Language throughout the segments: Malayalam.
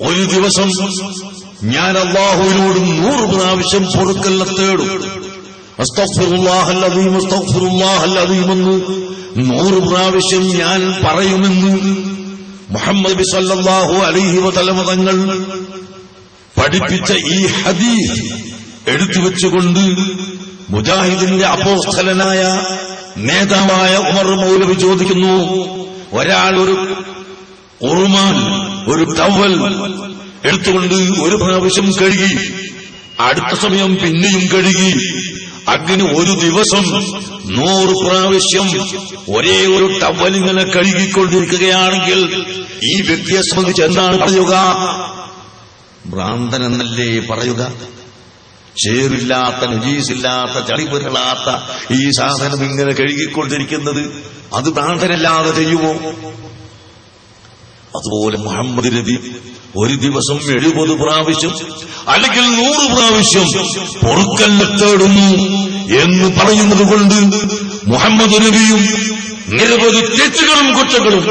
ഒരു ദിവസം ഞാൻ അല്ലാഹുവിനോട് 100 പ്രാവശ്യം പൊറുക്കൽ തേടും. അസ്തഗ്ഫിറുല്ലാഹൽ അദീം അസ്തഗ്ഫിറുല്ലാഹൽ അദീം എന്ന് 100 പ്രാവശ്യം ഞാൻ പറയുമെന്ന് മുഹമ്മദ് സല്ലല്ലാഹു അലൈഹി വസല്ലം തങ്ങൾ പഠിപ്പിച്ച ഈ ഹദീസ് എടുത്തുവെച്ചുകൊണ്ട് മുജാഹിദിന്റെ അപ്പോസ്തലനായ നേതാവായ ഉമർ മൗലവി ചോദിക്കുന്നു, ഒരാൾ ഒരു ഉറുമാൻ, ഒരു ടവൽ എടുത്തുകൊണ്ട് 1 പ്രാവശ്യം കഴുകി, അടുത്ത സമയം പിന്നെയും കഴുകി, അങ്ങനെ ഒരു ദിവസം 100 പ്രാവശ്യം ഒരേ ഒരു ടവൽ ഇങ്ങനെ കഴുകിക്കൊണ്ടിരിക്കുകയാണെങ്കിൽ ഈ വ്യക്തിയെ സംബന്ധിച്ച് എന്താണ് പറയുക? ഭ്രാന്തനെന്നല്ലേ പറയുക? ചേറില്ലാത്ത, നജീസില്ലാത്ത, ചളിപുരളാത്ത ഈ സാധനം ഇങ്ങനെ കഴുകിക്കൊണ്ടിരിക്കുന്നത് അത് ഭ്രാന്തനല്ലാതെ ചെയ്യുമോ? അതുപോലെ മുഹമ്മദ് നബി ഒരു ദിവസം 70 പ്രാവശ്യം അല്ലെങ്കിൽ 100 പ്രാവശ്യം പൊറുക്കൽ തേടുന്നു എന്ന് പറയുന്നത് കൊണ്ട് മുഹമ്മദ് നബിയും നിരവധി തെറ്റുകളും കുറ്റങ്ങളും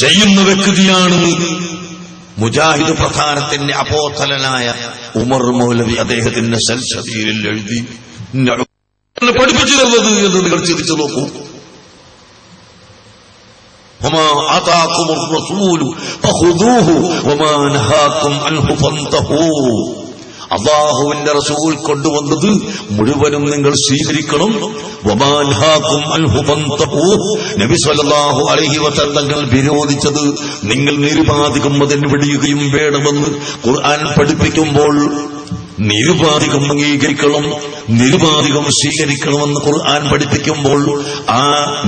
ചെയ്യുന്ന വ്യക്തിയാണ് മുജാഹിദ് പ്രധാനത്തിന്റെ അപ്പോസ്തലനായ ഉമർ മൗലവി അദ്ദേഹത്തിന്റെ സൽസബീലിൽ എഴുതി പഠിപ്പിച്ചു തന്നത് എന്ന് നിങ്ങൾ ചിന്തിച്ചു നോക്കൂ. വമാ ആതാകുമുർ റസൂലു ഫഖുദൂഹു വമാ നഹാകും അൻഹു ഫന്തഹൂ. അല്ലാഹുവിന്റെ റസൂൽ കൊണ്ടുവന്നത് മുഴുവനും നിങ്ങൾ സ്വീകരിക്കണം. വമാ നഹാകും അൻഹു ഫന്തഹൂ. നബി സല്ലല്ലാഹു അലൈഹി വസല്ലം തങ്ങൾ വിരോധിച്ചത് നിങ്ങൾ നിരുപാധികം അതിന് വെടിയുകയും വേണമെന്ന് ഖുർആൻ പഠിപ്പിക്കുമ്പോൾ നിരുപാധികം അംഗീകരിക്കണം, നിരുപാധികം സ്വീകരിക്കണമെന്ന് ഖുർആൻ പഠിപ്പിക്കുമ്പോൾ ആ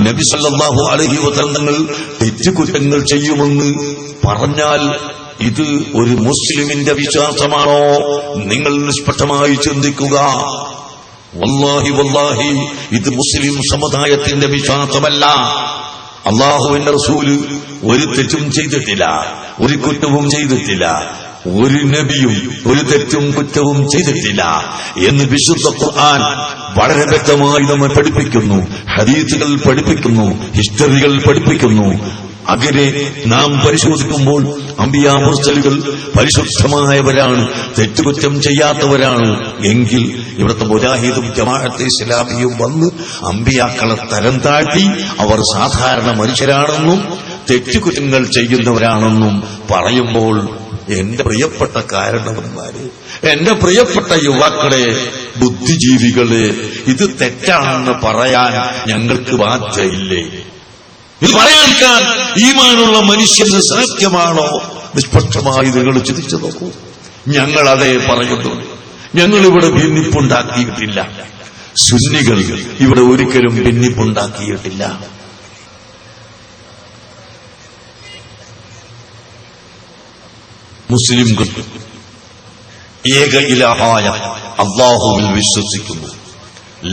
നബി സല്ലല്ലാഹു അലൈഹി വസല്ലം തങ്ങൾ തെറ്റുകുറ്റങ്ങൾ ചെയ്യുമെന്ന് പറഞ്ഞാൽ ഇത് ഒരു മുസ്ലിമിന്റെ വിശ്വാസമാണോ? നിങ്ങൾ നിഷ്പക്ഷമായി ചിന്തിക്കുക. വല്ലാഹി വല്ലാഹി ഇത് മുസ്ലിം സമുദായത്തിന്റെ വിശ്വാസമല്ല. അല്ലാഹുവിന്റെ റസൂല് ഒരു തെറ്റും ചെയ്തിട്ടില്ല, ഒരു കുറ്റവും ചെയ്തിട്ടില്ല, ഒരു നബിയും ഒരു തെറ്റും കുറ്റവും ചെയ്തിട്ടില്ല എന്ന് വിശുദ്ധ ഖുർആൻ വളരെ വ്യക്തമായി നമ്മെ പഠിപ്പിക്കുന്നു. ഹദീസുകൾ പഠിപ്പിക്കുന്നു, ഹിസ്റ്ററികൾ പഠിപ്പിക്കുന്നു. അങ്ങനെ നാം പരിശോധിക്കുമ്പോൾ അമ്പിയാ മുർസലുകൾ പരിശുദ്ധമായവരാണ്, തെറ്റുകുറ്റം ചെയ്യാത്തവരാണ്. എങ്കിൽ ഇവിടുത്തെ മുജാഹിദും ജമാഅത്തെ ഇസ്ലാമിയും വന്ന് അമ്പിയാക്കളെ തരം താഴ്ത്തി അവർ സാധാരണ മനുഷ്യരാണെന്നും തെറ്റുകുറ്റങ്ങൾ ചെയ്യുന്നവരാണെന്നും പറയുമ്പോൾ എന്റെ പ്രിയപ്പെട്ട കാരണവന്മാര്, എന്റെ പ്രിയപ്പെട്ട യുവാക്കളെ, ബുദ്ധിജീവികളെ, ഇത് തെറ്റാണെന്ന് പറയാൻ ഞങ്ങൾക്ക് ബാധ്യതയില്ലേ? ഇത് പറയാൻ ഈമാനുള്ള മനുഷ്യന് സാധ്യമാണോ? നിഷ്പക്ഷമായി നിങ്ങൾ ചിന്തിച്ചു നോക്കൂ. ഞങ്ങൾ അതേ പറയുന്നു. ഞങ്ങളിവിടെ ഭിന്നിപ്പുണ്ടാക്കിയിട്ടില്ല. സുന്നികൾ ഇവിടെ ഒരിക്കലും ഭിന്നിപ്പുണ്ടാക്കിയിട്ടില്ല. മുസ്ലിംകൾ ഏക ഇലാഹായ അല്ലാഹുവിൽ വിശ്വസിക്കുന്നു.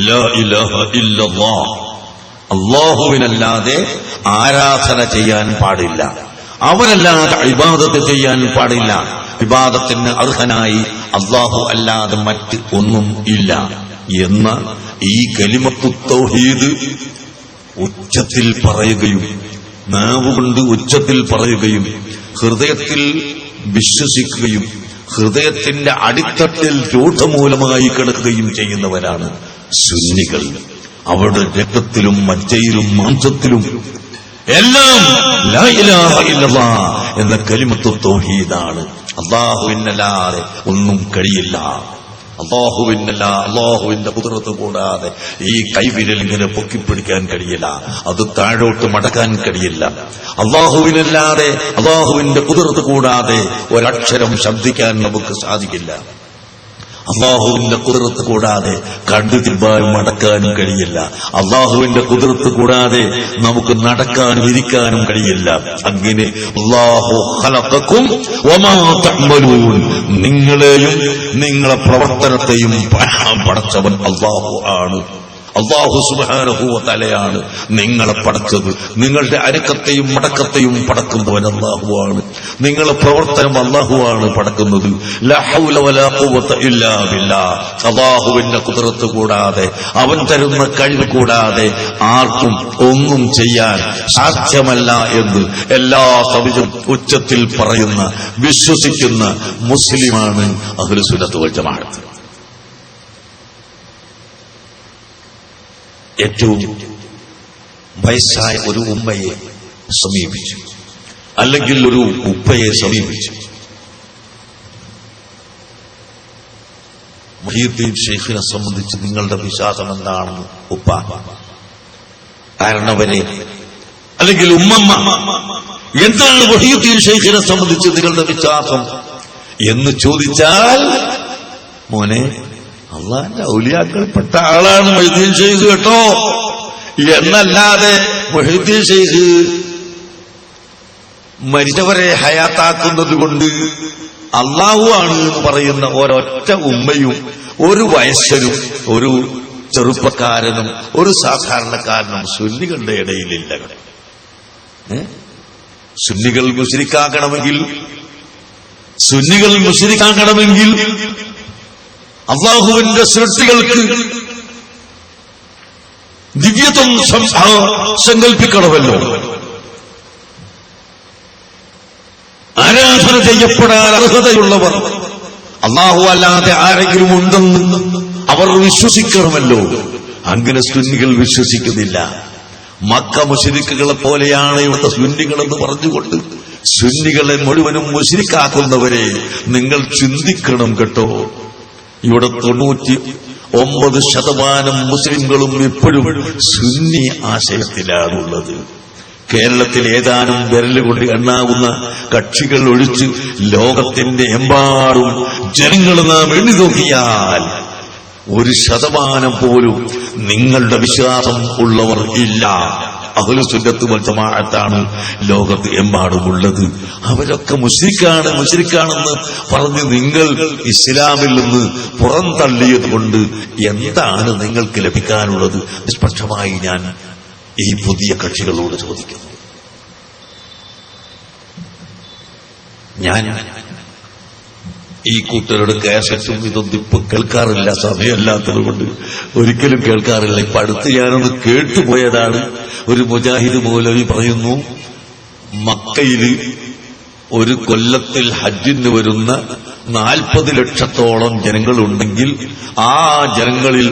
ലാ ഇലാഹ ഇല്ലല്ലാഹ്, അല്ലാഹുവിനല്ലാതെ ആരാധന ചെയ്യാൻ പാടില്ല, അവനല്ലാതെ ഇബാദത്ത് ചെയ്യാൻ പാടില്ല, ഇബാദത്തിന് അർഹനായി അല്ലാഹു അല്ലാതെ മറ്റ് ഒന്നും ഇല്ല എന്ന ഈ കലിമത്തു തൗഹീദ് ഉച്ചത്തിൽ പറയുകയും നാവുകൊണ്ട് ഉച്ചത്തിൽ പറയുകയും ഹൃദയത്തിൽ വിശ്വസിക്കുകയും ഹൃദയത്തിന്റെ അടിത്തട്ടിൽ രൂഢമൂലമായി കിടക്കുകയും ചെയ്യുന്നവരാണ് സുന്നികൾ. അവരുടെ രക്തത്തിലും മജ്ജയിലും മാംസത്തിലും എല്ലാം ലാ ഇലാഹ ഇല്ലല്ലാഹ് എന്ന കലിമത്തു തൗഹീദാണ്. അല്ലാഹുവിനല്ലാതെ ഒന്നും കഴിയില്ല. അല്ലാഹുവിന്റെ ഖുദ്റത്ത് കൂടാതെ ഈ കൈവിരൽ ഇങ്ങനെ പൊക്കിപ്പിടിക്കാൻ കഴിയില്ല, അത് താഴോട്ട് മടക്കാൻ കഴിയില്ല. അല്ലാഹുവിനല്ലാതെ, അല്ലാഹുവിന്റെ ഖുദ്റത്ത് കൂടാതെ ഒരക്ഷരം ശബ്ദിക്കാൻ നമുക്ക് സാധിക്കില്ല. അല്ലാഹുവിന്റെ ഖുദ്റത്ത് കൂടാതെ കണ്ടു തിരുമ്പാനും മടക്കാനും കഴിയില്ല. അല്ലാഹുവിന്റെ ഖുദ്റത്ത് കൂടാതെ നമുക്ക് നടക്കാനും ഇരിക്കാനും കഴിയില്ല. അങ്ങനെ അല്ലാഹു ഖലഖക്കും വമാ തഅമലൂൻ, നിങ്ങളെയും നിങ്ങളെ പ്രവർത്തനത്തെയും പടച്ചവൻ അല്ലാഹു ആണ്. അല്ലാഹു സുബ്ഹാനഹു വ തആലയാണ് നിങ്ങളെ പടച്ചത്. നിങ്ങളുടെ അനക്കത്തെയും മടക്കത്തെയും പടക്കുന്നവൻ അല്ലാഹുവാണ്. നിങ്ങളെ പ്രവർത്തനം അല്ലാഹുവാണ് പടക്കുന്നത്. ലാ ഹൗല വലാ ഖുവത ഇല്ലാ ബില്ലാഹ്. അല്ലാഹുവിന്റെ ഖുദ്റത്ത് കൂടാതെ, അവൻ തരുന്ന കഴിവ് കൂടാതെ ആർക്കും ഒന്നും ചെയ്യാൻ സാധ്യമല്ല എന്ന് എല്ലാ സമയത്തും ഉച്ചത്തിൽ പറയുന്ന, വിശ്വസിക്കുന്ന മുസ്ലിമാണ് അഹ്ലുസുന്നത്ത് വൽ ജമാഅത്ത്. ഏറ്റവും വയസ്സായ ഒരു ഉമ്മയെ സമീപിച്ചു, അല്ലെങ്കിൽ ഒരു ഉപ്പയെ സമീപിച്ചു. മുഹീദ്ദീൻ ഷെയ്ഖിനെ സംബന്ധിച്ച് നിങ്ങളുടെ വിശ്വാസം എന്താണെന്ന് ഉപ്പ, കാരണവരെ, അല്ലെങ്കിൽ ഉമ്മമ്മ, എന്താണ് മുഹീദ്ദീൻ ഷെയ്ഖിനെ സംബന്ധിച്ച് നിങ്ങളുടെ വിശ്വാസം എന്ന് ചോദിച്ചാൽ, മോനെ അള്ളാന്റെ ഔലിയാക്കൾപ്പെട്ട ആളാണ് മുഹീദ്ദീൻ ഷെയ്ഖ് കേട്ടോ എന്നല്ലാതെ മുഹീദ്ദീൻ ഷെയ്ഖ് മരിച്ചവരെ ഹയാത്താക്കുന്നത് കൊണ്ട് അള്ളാഹു ആണ് എന്ന് പറയുന്ന ഒരൊറ്റ ഉമ്മയും ഒരു വയസ്സനും ഒരു ചെറുപ്പക്കാരനും ഒരു സാധാരണക്കാരനും സുന്നികളുടെ ഇടയിലില്ല. സുന്നികൾ മുശ്രിക്കാകണമെങ്കിൽ അള്ളാഹുവിന്റെ സൃഷ്ടികൾക്ക് ദിവ്യത്വം സങ്കല്പിക്കണമല്ലോ. ആരാധന ചെയ്യപ്പെടാൻ അർഹതയുള്ളവർ അള്ളാഹു അല്ലാതെ ആരെങ്കിലും ഉണ്ടെന്ന് അവർ വിശ്വസിക്കണമല്ലോ. അങ്ങനെ സുന്നികൾ വിശ്വസിക്കുന്നില്ല. മക്ക മുശ്രിക്കുകളെ പോലെയാണ് ഇവിടുത്തെ സുന്നികളെന്ന് പറഞ്ഞുകൊണ്ട് സുന്നികളെ മുഴുവനും മുശ്രിക്കാക്കുന്നവരെ നിങ്ങൾ ചിന്തിക്കണം കേട്ടോ. ഇവിടെ 99% മുസ്ലിംകളും ഇപ്പോഴും സുന്നി ആശയത്തിലാണുള്ളത്. കേരളത്തിൽ ഏതാനും വിരലുകൊണ്ട് എണ്ണാവുന്ന കക്ഷികൾ ഒഴിച്ച് ലോകത്തിന്റെ എമ്പാടും ജനങ്ങൾ നാം എണ്ണി നോക്കിയാൽ 1% പോലും നിങ്ങളുടെ വിശ്വാസം ഉള്ളവർ ഇല്ല. അഹ്ലുസുന്നത്ത് വൽ ജമാഅത്താണ് ലോകത്ത് എമ്പാടുമുള്ളത്. അവരൊക്കെ മുശ്രിക്കാണെന്ന് പറഞ്ഞ് നിങ്ങൾ ഇസ്ലാമിൽ നിന്ന് പുറന്തള്ളിയത് കൊണ്ട് എന്താണ് നിങ്ങൾക്ക് ലഭിക്കാനുള്ളത്? നിഷ്പക്ഷമായി ഞാൻ ഈ പുതിയ കക്ഷികളോട് ചോദിക്കുന്നു. ഞാൻ ഈ കൂട്ടരുടെ കാസറ്റും ഇതൊന്നും ഇപ്പൊ കേൾക്കാറില്ല, സമയമല്ലാത്തത് കൊണ്ട് ഒരിക്കലും കേൾക്കാറില്ല. ഇപ്പൊ അടുത്ത് ഞാനൊന്ന് കേട്ടുപോയതാണ്. ഒരു മുജാഹിദ് മൗലവി പറയുന്നു, മക്കയില് ഒരു കൊല്ലത്തിൽ ഹജ്ജിന് വരുന്ന 40 ലക്ഷത്തോളം ജനങ്ങളുണ്ടെങ്കിൽ ആ ജനങ്ങളിൽ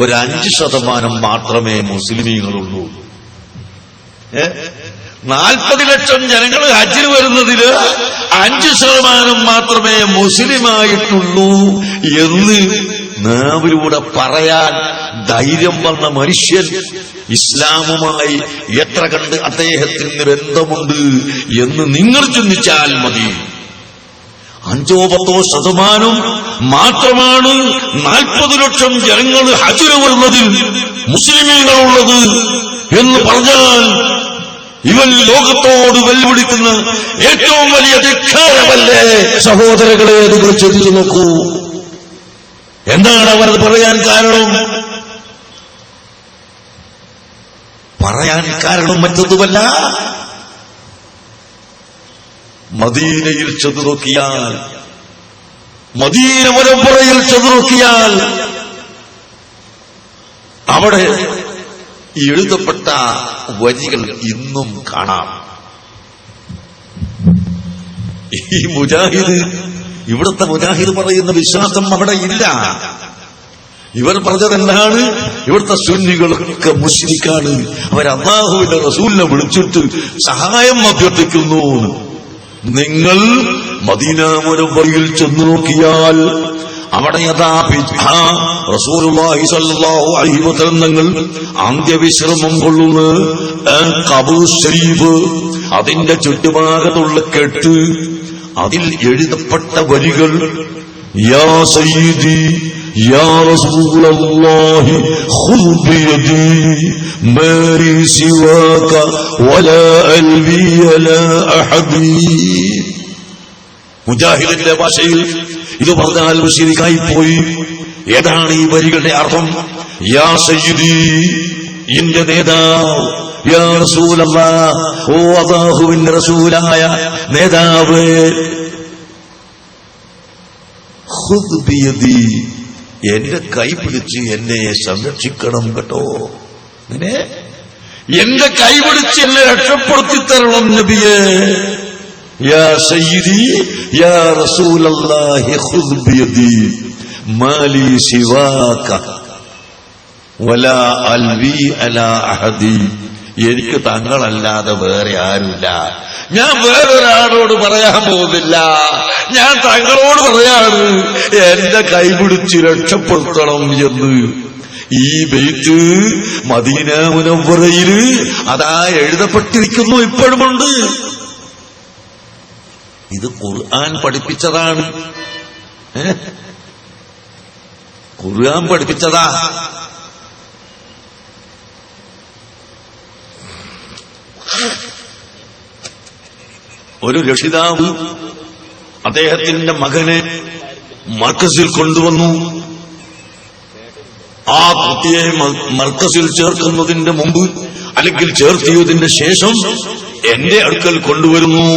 ഒരു 5% മാത്രമേ മുസ്ലിമീങ്ങളുള്ളൂ. 40 ലക്ഷം ജനങ്ങൾ ഹജ്ജിന് വരുന്നതില് 5% മാത്രമേ മുസ്ലിമായിട്ടുള്ളൂ എന്ന് നാവിലൂടെ പറയാൻ ധൈര്യം വന്ന മനുഷ്യൻ ഇസ്ലാമുമായി എത്ര കണ്ട് അദ്ദേഹത്തിന് ബന്ധമുണ്ട് എന്ന് നിങ്ങൾ ചിന്തിച്ചാൽ മതി. 5-10% മാത്രമാണ് 40 ലക്ഷം ജനങ്ങൾ ഹജ്ജിന് വരുന്നതിൽ മുസ്ലിമീങ്ങളുള്ളത് എന്ന് പറഞ്ഞാൽ ഇവൻ ലോകത്തോട് വെല്ലുവിളിക്കുന്ന ഏറ്റവും വലിയ ധിക്കാരമല്ലേ? സഹോദരങ്ങളെ, നിങ്ങൾ ചിന്തിച്ചു നോക്കൂ. എന്താണ് അവർ പറയാൻ കാരണം? മറ്റൊന്നുമല്ല, മദീനയിൽ ചെന്നു നോക്കിയാൽ, മദീന പരമ്പരയിൽ ചെന്നു നോക്കിയാൽ അവിടെ എഴുതപ്പെട്ട വരികൾ ഇന്നും കാണാം. ഈ മുജാഹിദ്, ഇവിടുത്തെ മുജാഹിദ് പറയുന്ന വിശ്വാസം അവിടെ ഇല്ല. ഇവർ പറഞ്ഞതെന്താണ്? ഇവിടുത്തെ സുന്നികളൊക്കെ മുശ്രിക്കാണ്, അവർ അല്ലാഹുവിന്റെ റസൂലിനെ വിളിച്ചിട്ട് സഹായം അഭ്യർത്ഥിക്കുന്നു. നിങ്ങൾ മദീന മുനവ്വറയിൽ ചെന്നു നോക്കിയാൽ അവിടെ റസൂലുള്ളാഹി സ്വല്ലല്ലാഹു അലൈഹി വസല്ലം തങ്ങൾ അന്ത്യവിശ്രമം കൊള്ളുന്ന ഖബർ ശരീഫ്, അതിന്റെ ചുറ്റുഭാഗത്തുള്ള കെട്ട്, അതിൽ എഴുതപ്പെട്ട വരികൾ യാ സയ്യിദി യാ റസൂലല്ലാഹി ഖുദ് ബിയദി മാരി സിവാക വലാ അൽവി ലാ അഹദി. മുജാഹിദിന്റെ ഭാഷയിൽ ഇത് പറഞ്ഞാൽ മുശ്രിക്കായി പോയി. ഏതാണ് ഈ വരികളുടെ അർത്ഥം? യാ സയ്യിദി, എന്റെ നേതാവ്, യാ റസൂലല്ലാഹ്, ഓ അല്ലാഹുവിന്റെ റസൂലായ നേതാവ്, ഖുദ് ബിയദി, എന്റെ കൈ പിടിച്ച് എന്നെ സംരക്ഷിക്കണം കേട്ടോ. അങ്ങനെ എന്റെ കൈ പിടിച്ച് എന്നെ രക്ഷപ്പെടുത്തി തരണം നബിയേ. യാ സയ്യിദി യാ റസൂലല്ലാഹി ഖുദ് ബിയദി മാലി സിവാക വലാ അൽവി അലാ അഹദി, എനിക്ക് തങ്ങളല്ലാതെ വേറെ ആരുമില്ല. ഞാൻ വേറൊരാളോട് പറയാൻ പോകുന്നില്ല. ഞാൻ തങ്ങളോട് പറയാണ് എന്റെ കൈപിടിച്ച് രക്ഷപ്പെടുത്തണം എന്ന്. ഈ ബൈത്ത് മദീന മുനവ്വറയില് അതാ എഴുതപ്പെട്ടിരിക്കുന്നു, ഇപ്പോഴുമുണ്ട്. ഇത് ഖുർആൻ പഠിപ്പിച്ചതാണ്. ഖുർആൻ പഠിപ്പിച്ചതാ. ഒരു രക്ഷിതാവ് അദ്ദേഹത്തിന്റെ മകനെ മർക്കസിൽ കൊണ്ടുവന്നു. ആ കുട്ടിയെ മർക്കസിൽ ചേർക്കുന്നതിന്റെ മുമ്പ് അല്ലെങ്കിൽ ചേർത്തിയതിന്റെ ശേഷം എന്റെ അടുക്കൽ കൊണ്ടുവരുന്നു.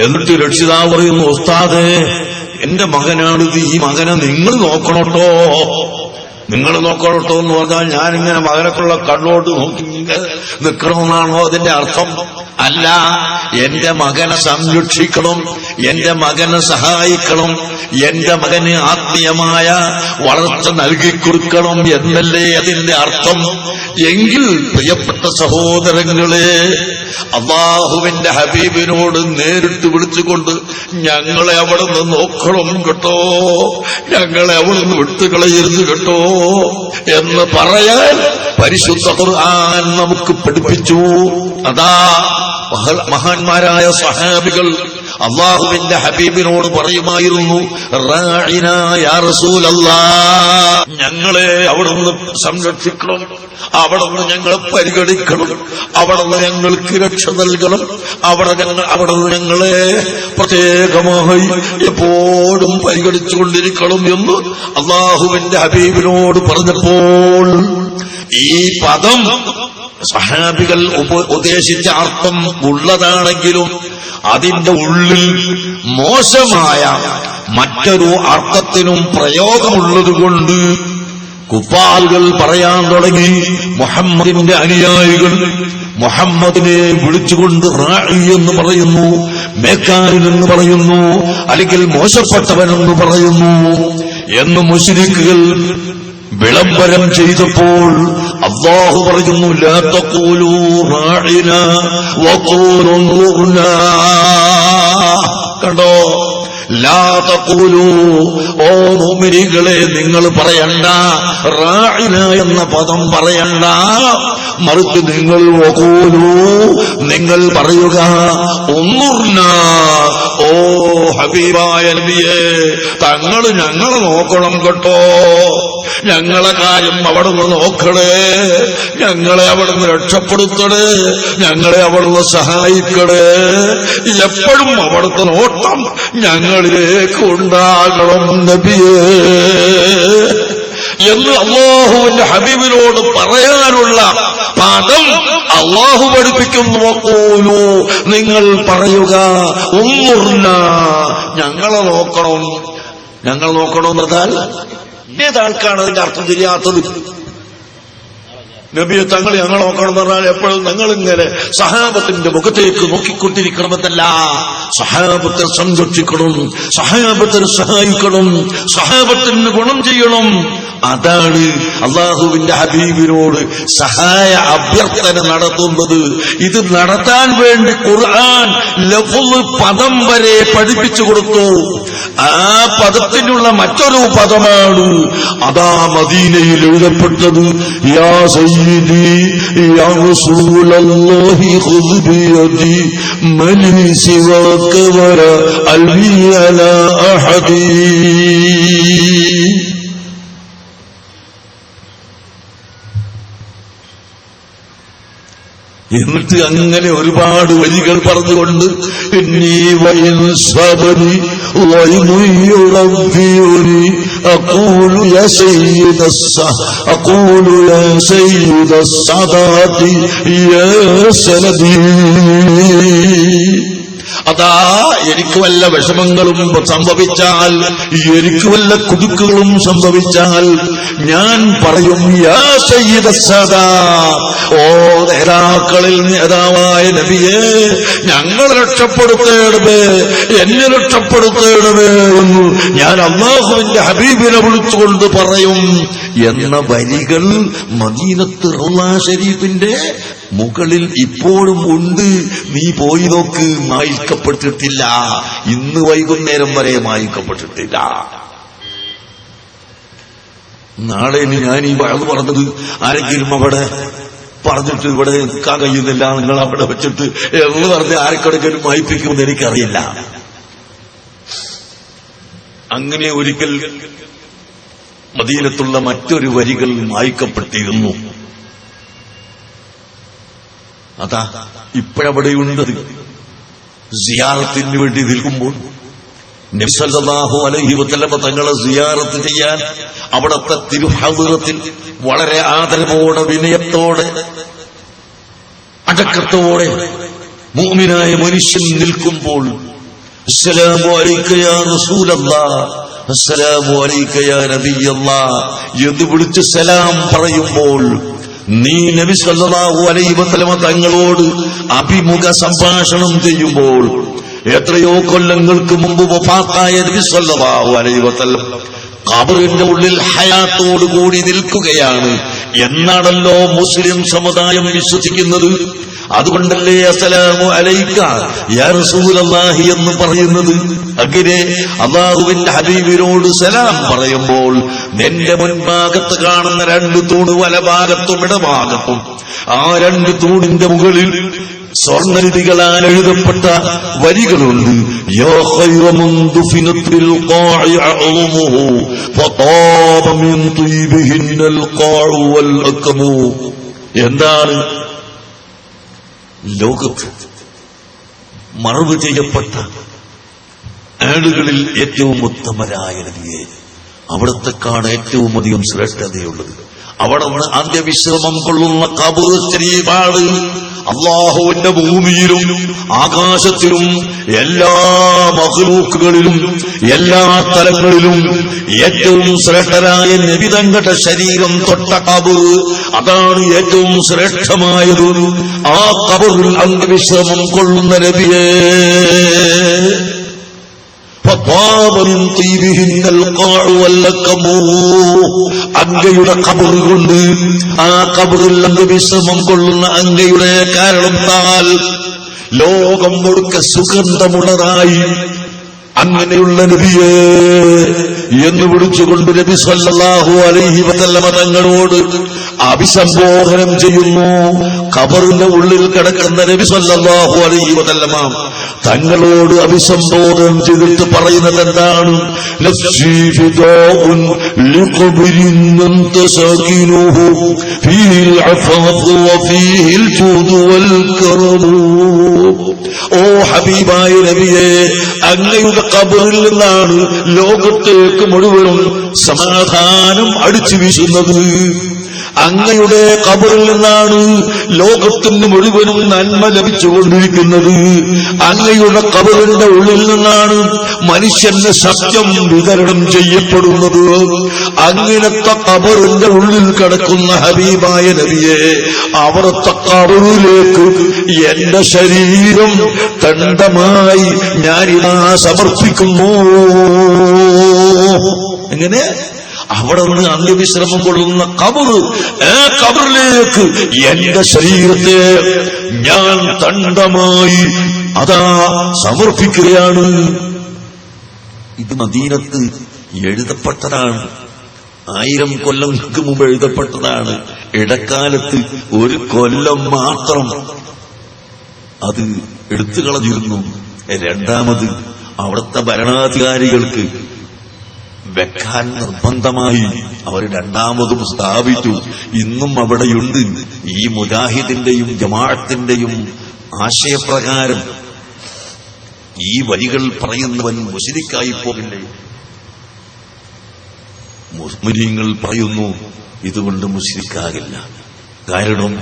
എന്നിട്ട് രക്ഷിതാവ് പറയുന്നു, ഉസ്താദേ, എന്റെ മകനാണിത്, ഈ മകനെ നിങ്ങൾ നോക്കണോട്ടോ, നിങ്ങൾ നോക്കണോട്ടോ എന്ന് പറഞ്ഞാൽ ഞാനിങ്ങനെ മകനെക്കുള്ള കണ്ണോട്ട് നോക്കി നിൽക്കണമെന്നാണോ അതിന്റെ അർത്ഥം? അല്ല, എന്റെ മകനെ സംരക്ഷിക്കണം, എന്റെ മകനെ സഹായിക്കണം, എന്റെ മകന് ആത്മീയമായ വളർച്ച നൽകിക്കൊടുക്കണം എന്നല്ലേ അതിന്റെ അർത്ഥം. എങ്കിൽ പ്രിയപ്പെട്ട സഹോദരങ്ങളെ, അല്ലാഹുവിന്റെ ഹബീബിനോട് നേരിട്ട് വിളിച്ചുകൊണ്ട് ഞങ്ങളെ അവിടെ നിന്ന് നോക്കണം കേട്ടോ, ഞങ്ങളെ അവിടെ നിന്ന് വിട്ടുകളയരുത് കേട്ടോ എന്ന് പറയാൻ പരിശുദ്ധ ഖുർആൻ നമുക്ക് പഠിപ്പിച്ചു. അതാ മഹാന്മാരായ സഹാബികൾ അല്ലാഹുവിന്റെ ഹബീബിനോട് പറയുമായിരുന്നു, റാഇനാ യാ റസൂലല്ലാഹ്, ഞങ്ങളെ അവിടുന്ന് സംരക്ഷിക്കണം, അവിടുന്ന് ഞങ്ങളെ പരിഗണിക്കണം, അവിടുന്ന് ഞങ്ങൾക്ക് രക്ഷ നൽകണം, അവിടുന്ന് ഞങ്ങളെ പ്രത്യേകമായി എപ്പോഴും പരിഗണിച്ചുകൊണ്ടിരിക്കണം എന്ന് അല്ലാഹുവിന്റെ ഹബീബിനോട് പറഞ്ഞപ്പോൾ ഈ പദം സഹാബികൾ ഉദ്ദേശിച്ച അർത്ഥം ഉള്ളതാണെങ്കിലും അതിന്റെ ഉള്ളിൽ മോശമായ മറ്റൊരു അർത്ഥത്തിനും പ്രയോഗമുള്ളതുകൊണ്ട് കുഫാറുകൾ പറയാൻ തുടങ്ങി. മുഹമ്മദിന്റെ അനുയായികൾ മുഹമ്മദിനെ വിളിച്ചുകൊണ്ട് റാഇ എന്ന് പറയുന്നു, മേക്കാരൻ എന്ന് പറയുന്നു, അല്ലെങ്കിൽ മോശപ്പെട്ടവനെന്ന് പറയുന്നു എന്ന് മുശ്രിക്കുകൾ വിളംബരം ചെയ്തപ്പോൾ അല്ലാഹു പറയുന്നു, ലാ തഖൂലൂ റാഇനാ വഖൂലൂ ഉൻദുർനാ. കണ്ടോ, ലാ തഖൂലൂ, ഓ മുഅ്മിനീങ്ങളെ, നിങ്ങൾ പറയണ്ട റാഇന എന്ന പദം പറയണ്ട, മറിച്ച് നിങ്ങൾ വഖൂലൂ, നിങ്ങൾ പറയുക ഉൻദുർനാ, ഓ ഹബീബായ നബിയേ, തങ്ങൾ ഞങ്ങളെ നോക്കണം കേട്ടോ, ഞങ്ങളെ കാര്യം അവിടുന്ന് നോക്കണേ, ഞങ്ങളെ അവിടുന്ന് രക്ഷപ്പെടുത്തണേ, ഞങ്ങളെ അവിടുന്ന് സഹായിക്കണേ, എപ്പോഴും അവിടുത്തെ നോട്ടം ഞങ്ങളിലേക്ക് ഉണ്ടാകണം നബിയേ എന്ന് അല്ലാഹുവിന്റെ ഹബീബിനോട് പറയാനുള്ള പദം അല്ലാഹു പഠിപ്പിക്കുന്നു. വഖൂലൂ, നിങ്ങൾ പറയുക ഉൻദുർനാ, ഞങ്ങളെ നോക്കണം. ഞങ്ങൾ നോക്കണമെന്ന് പറഞ്ഞാൽ ഏതാൾക്കാണ് അതിന്റെ അർത്ഥം തിരിയാത്തത്? നബിയെ തങ്ങൾ ഞങ്ങൾ നോക്കണം എന്ന് പറഞ്ഞാൽ എപ്പോഴും ഞങ്ങളിങ്ങനെ സഹാബത്തിന്റെ മുഖത്തേക്ക് നോക്കിക്കൊണ്ടിരിക്കണമെന്നല്ല. സഹാബത്തെ സംരക്ഷിക്കണം, സഹാബത്തിനെ സഹായിക്കണം, സഹാബത്തിന് ഗുണം ചെയ്യണം. അതാണ് അല്ലാഹുവിന്റെ ഹബീബിനോട് സഹായ അഭ്യർത്ഥന നടത്തുന്നത്. ഇത് നടത്താൻ വേണ്ടി ഖുർആൻ ലഫ്ള് പദം വരെ പഠിപ്പിച്ചു കൊടുത്തു. ആ പദത്തിനുള്ള മറ്റൊരു പദമാണ് അതാ മദീനയിൽ എഴുതപ്പെട്ടത്, യാ സയ്യിദി യാ റസൂലല്ലാഹി ഖുദ് ബിയദി മൻ സിവാക വലാ അൽവി അലാ അഹദി. എന്നിട്ട് അങ്ങനെ ഒരുപാട് വരികൾ പറഞ്ഞുകൊണ്ട്, ഇന്നി വഇൻ സബരി ضيم يربيني أقول يا سيد السادات يا سندي. അതാ എനിക്ക് വല്ല വിഷമങ്ങളും സംഭവിച്ചാൽ, എനിക്ക് വല്ല കുതുക്കുകളും സംഭവിച്ചാൽ ഞാൻ പറയും യാ സയ്യിദ സാദാത്ത്, ഓ നേതാക്കളിൽ നേതാവായ നബിയേ ഞങ്ങൾ രക്ഷപ്പെടുത്തേണമേ, എന്നെ രക്ഷപ്പെടുത്തേണമേ എന്ന് ഞാൻ അല്ലാഹുവിന്റെ ഹബീബിനെ വിളിച്ചുകൊണ്ട് പറയും എന്ന വരികൾ മദീനത്ത് റൗള ശരീഫിന്റെ മുകളിൽ ഇപ്പോഴും ഉണ്ട്. നീ പോയി നോക്ക്, മായ്ക്കപ്പെട്ടിട്ടില്ല. ഇന്ന് വൈകുന്നേരം വരെ മായ്ക്കപ്പെട്ടിട്ടില്ല. നാളെ ഞാൻ ഈ വഴക്ക് പറഞ്ഞത് ആരെങ്കിലും അവിടെ പറഞ്ഞിട്ട് ഇവിടെ നിൽക്കാൻ കഴിയുന്നില്ല, നിങ്ങൾ അവിടെ വെച്ചിട്ട് എന്ന് പറഞ്ഞ് ആർക്കെടുക്കലും മായ്പ്പിക്കുമെന്ന് എനിക്കറിയില്ല. അങ്ങനെ ഒരിക്കൽ മദീനത്തുള്ള മറ്റൊരു വരികൾ മായ്ക്കപ്പെട്ടിരുന്നു. അതാ ഇപ്പോഴവിടെയുണ്ടത്. സിയാറത്തിന് വേണ്ടി നിൽക്കുമ്പോൾ നബി സല്ലല്ലാഹു അലൈഹി വസല്ലം തങ്ങളെ സിയാറത്ത് ചെയ്യാൻ അവിടത്തെ തിരുഹദ്റത്തിൽ വളരെ ആദരവോടെ, വിനയത്തോടെ, അടക്കത്തോടെ മുഅ്മിനായ മനുഷ്യൻ നിൽക്കുമ്പോൾ അസ്സലാമു അലൈക യാ റസൂലല്ലാഹ്, അസ്സലാമു അലൈക യാ നബിയല്ലാഹ് എന്ന് വിളിച്ച് സലാം പറയുമ്പോൾ നീ നബി സല്ലല്ലാഹു അലൈഹി വസല്ലം തങ്ങളോട് അഭിമുഖ സംഭാഷണം ചെയ്യുമ്പോൾ എത്രയോ കൊല്ലങ്ങൾക്ക് മുമ്പ് വഫാത്തായ നബി സല്ലല്ലാഹു അലൈഹി വസല്ലം ഖബറിന്റെ ഉള്ളിൽ ഹയാത്തോടു കൂടി നിൽക്കുകയാണ് എന്നാണല്ലോ മുസ്ലിം സമുദായം വിശ്വസിക്കുന്നത്. അതുകൊണ്ടല്ലേ അസ്സലാമു അലൈക യാ റസൂലല്ലാഹി എന്ന് പറയുന്നത്. അങ്ങനെ അല്ലാഹുവിന്റെ ഹബീബിനോട് സലാം പറയുമ്പോൾ നിന്റെ മുൻഭാഗത്ത് കാണുന്ന രണ്ട് തൂണ് വലഭാഗത്തും ഇടഭാഗത്തും, ആ രണ്ട് തൂണിന്റെ മുകളിൽ സ്വർണ്ണലിപികളാൽ എഴുതപ്പെട്ട വരികളുണ്ട്. യാ ഖൈറ മൻ ദുഫിനത് ബിൽ ഖാഇ അഅ്മുഹു ഫതാബ മിൻ തീബിഹിന്നൽ ഖാഉ വൽ അക്മു. എന്താണ് ലോകത്ത് മറവ് ചെയ്യപ്പെട്ട ആളുകളിൽ ഏറ്റവും ഉത്തമരായ നബിയെ, അവിടത്തെക്കാണ് ഏറ്റവും അധികം ശ്രേഷ്ഠതയുള്ളത്. അവിടെ നിന്ന് അന്ത്യവിശ്രമം കൊള്ളുന്ന ഖബർ ശരീഫാണ്. അല്ലാഹുവിന്റെ ഭൂമിയിലും ആകാശത്തിലും എല്ലാ മഖ്ലൂക്കുകളിലും എല്ലാ തലങ്ങളിലും ഏറ്റവും ശ്രേഷ്ഠരായ നബി തങ്ങളുടെ ശരീരം തൊട്ട ഖബർ, അതാണ് ഏറ്റവും ശ്രേഷ്ഠമായത്. ആ ഖബറിൽ അന്ത്യവിശ്രമം കൊള്ളുന്ന നബിയേ, അങ്ങയുടെ ഖബർ കൊണ്ട്, ആ ഖബറിൽ അന്ത്യവിശ്രമം കൊള്ളുന്ന അങ്ങയുടെ കാരണത്താൽ ലോകം മുഴുക്ക സുഗന്ധമുള്ളതായി അങ്ങനെയുള്ള നബിയേ എന്ന് വിളിച്ചുകൊണ്ട് നബി സല്ലല്ലാഹു അലൈഹി വസല്ലമ തങ്ങളോട് അഭിസംബോധനം ചെയ്യുന്നു. ഖബറിന്റെ ഉള്ളിൽ കിടക്കുന്ന നബി സല്ലല്ലാഹു അലൈഹി വസല്ലമ തങ്ങളോട് അഭിസംബോധനം ചെയ്തിട്ട് പറയുന്നത് എന്താണ്? നഫ്സി ഫിദാഉൻ ലിഖബ്രിൻ അൻത സാകിനുഹു ഫീഹിൽ അഫാഫു വഫീഹിൽ ജൂദു വൽ കറമു. ഓ ഹബീബായ നബിയേ, അങ്ങയുടെ ഖബറിൽ നിന്നാണ് ലോകത്തേക്ക് മുഴുവനും സമാധാനം അടിച്ചു വീശുന്നത്. അങ്ങയുടെ ഖബറിൽ നിന്നാണ് ലോകത്തിന് മുഴുവനും നന്മ ലഭിച്ചുകൊണ്ടിരിക്കുന്നത്. അങ്ങയുടെ ഖബറിന്റെ ഉള്ളിൽ നിന്നാണ് മനുഷ്യന് സത്യം വിതരണം ചെയ്യപ്പെടുന്നത്. അങ്ങനത്തെ ഖബറിന്റെ ഉള്ളിൽ കിടക്കുന്ന ഹബീബായ നബിയെ, അവിടുത്തെ ഖബറിലേക്ക് എന്റെ ശരീരം ദണ്ഡമായി ഞാനിതാ സമർപ്പിക്കുന്നു. എങ്ങനെ? അവിടെ നിന്ന് അന്ത്യവിശ്രമം കൊള്ളുന്ന ഖബർ, ആ ഖബറിലേക്ക് എന്റെ ശരീരത്തെ ഞാൻ ദണ്ഡമായി അതാ സമർപ്പിക്കുകയാണ്. ഇത് മദീനത്ത് എഴുതപ്പെട്ടതാണ്. 1000 കൊല്ലങ്ങൾക്ക് മുമ്പ് എഴുതപ്പെട്ടതാണ്. ഇടക്കാലത്ത് 1 കൊല്ലം മാത്രം അത് എടുത്തു കളഞ്ഞിരുന്നു. രണ്ടാമത് അവിടുത്തെ ഭരണാധികാരികൾക്ക് വെക്കാൻ നിർബന്ധമായി അവർ രണ്ടാമതും സ്ഥാപിച്ചു. ഇന്നും അവിടെയുണ്ട്. ഈ മുജാഹിദിന്റെയും ജമാഅത്തിന്റെയും ആശയപ്രകാരം ഈ വരികൾ പറയുന്നവൻ മുശ്രിക്കായി പോകില്ലേ? മുസ്ലിങ്ങൾ പറയുന്നു ഇതുകൊണ്ട് മുശ്രിക്കാകില്ല. കാരണം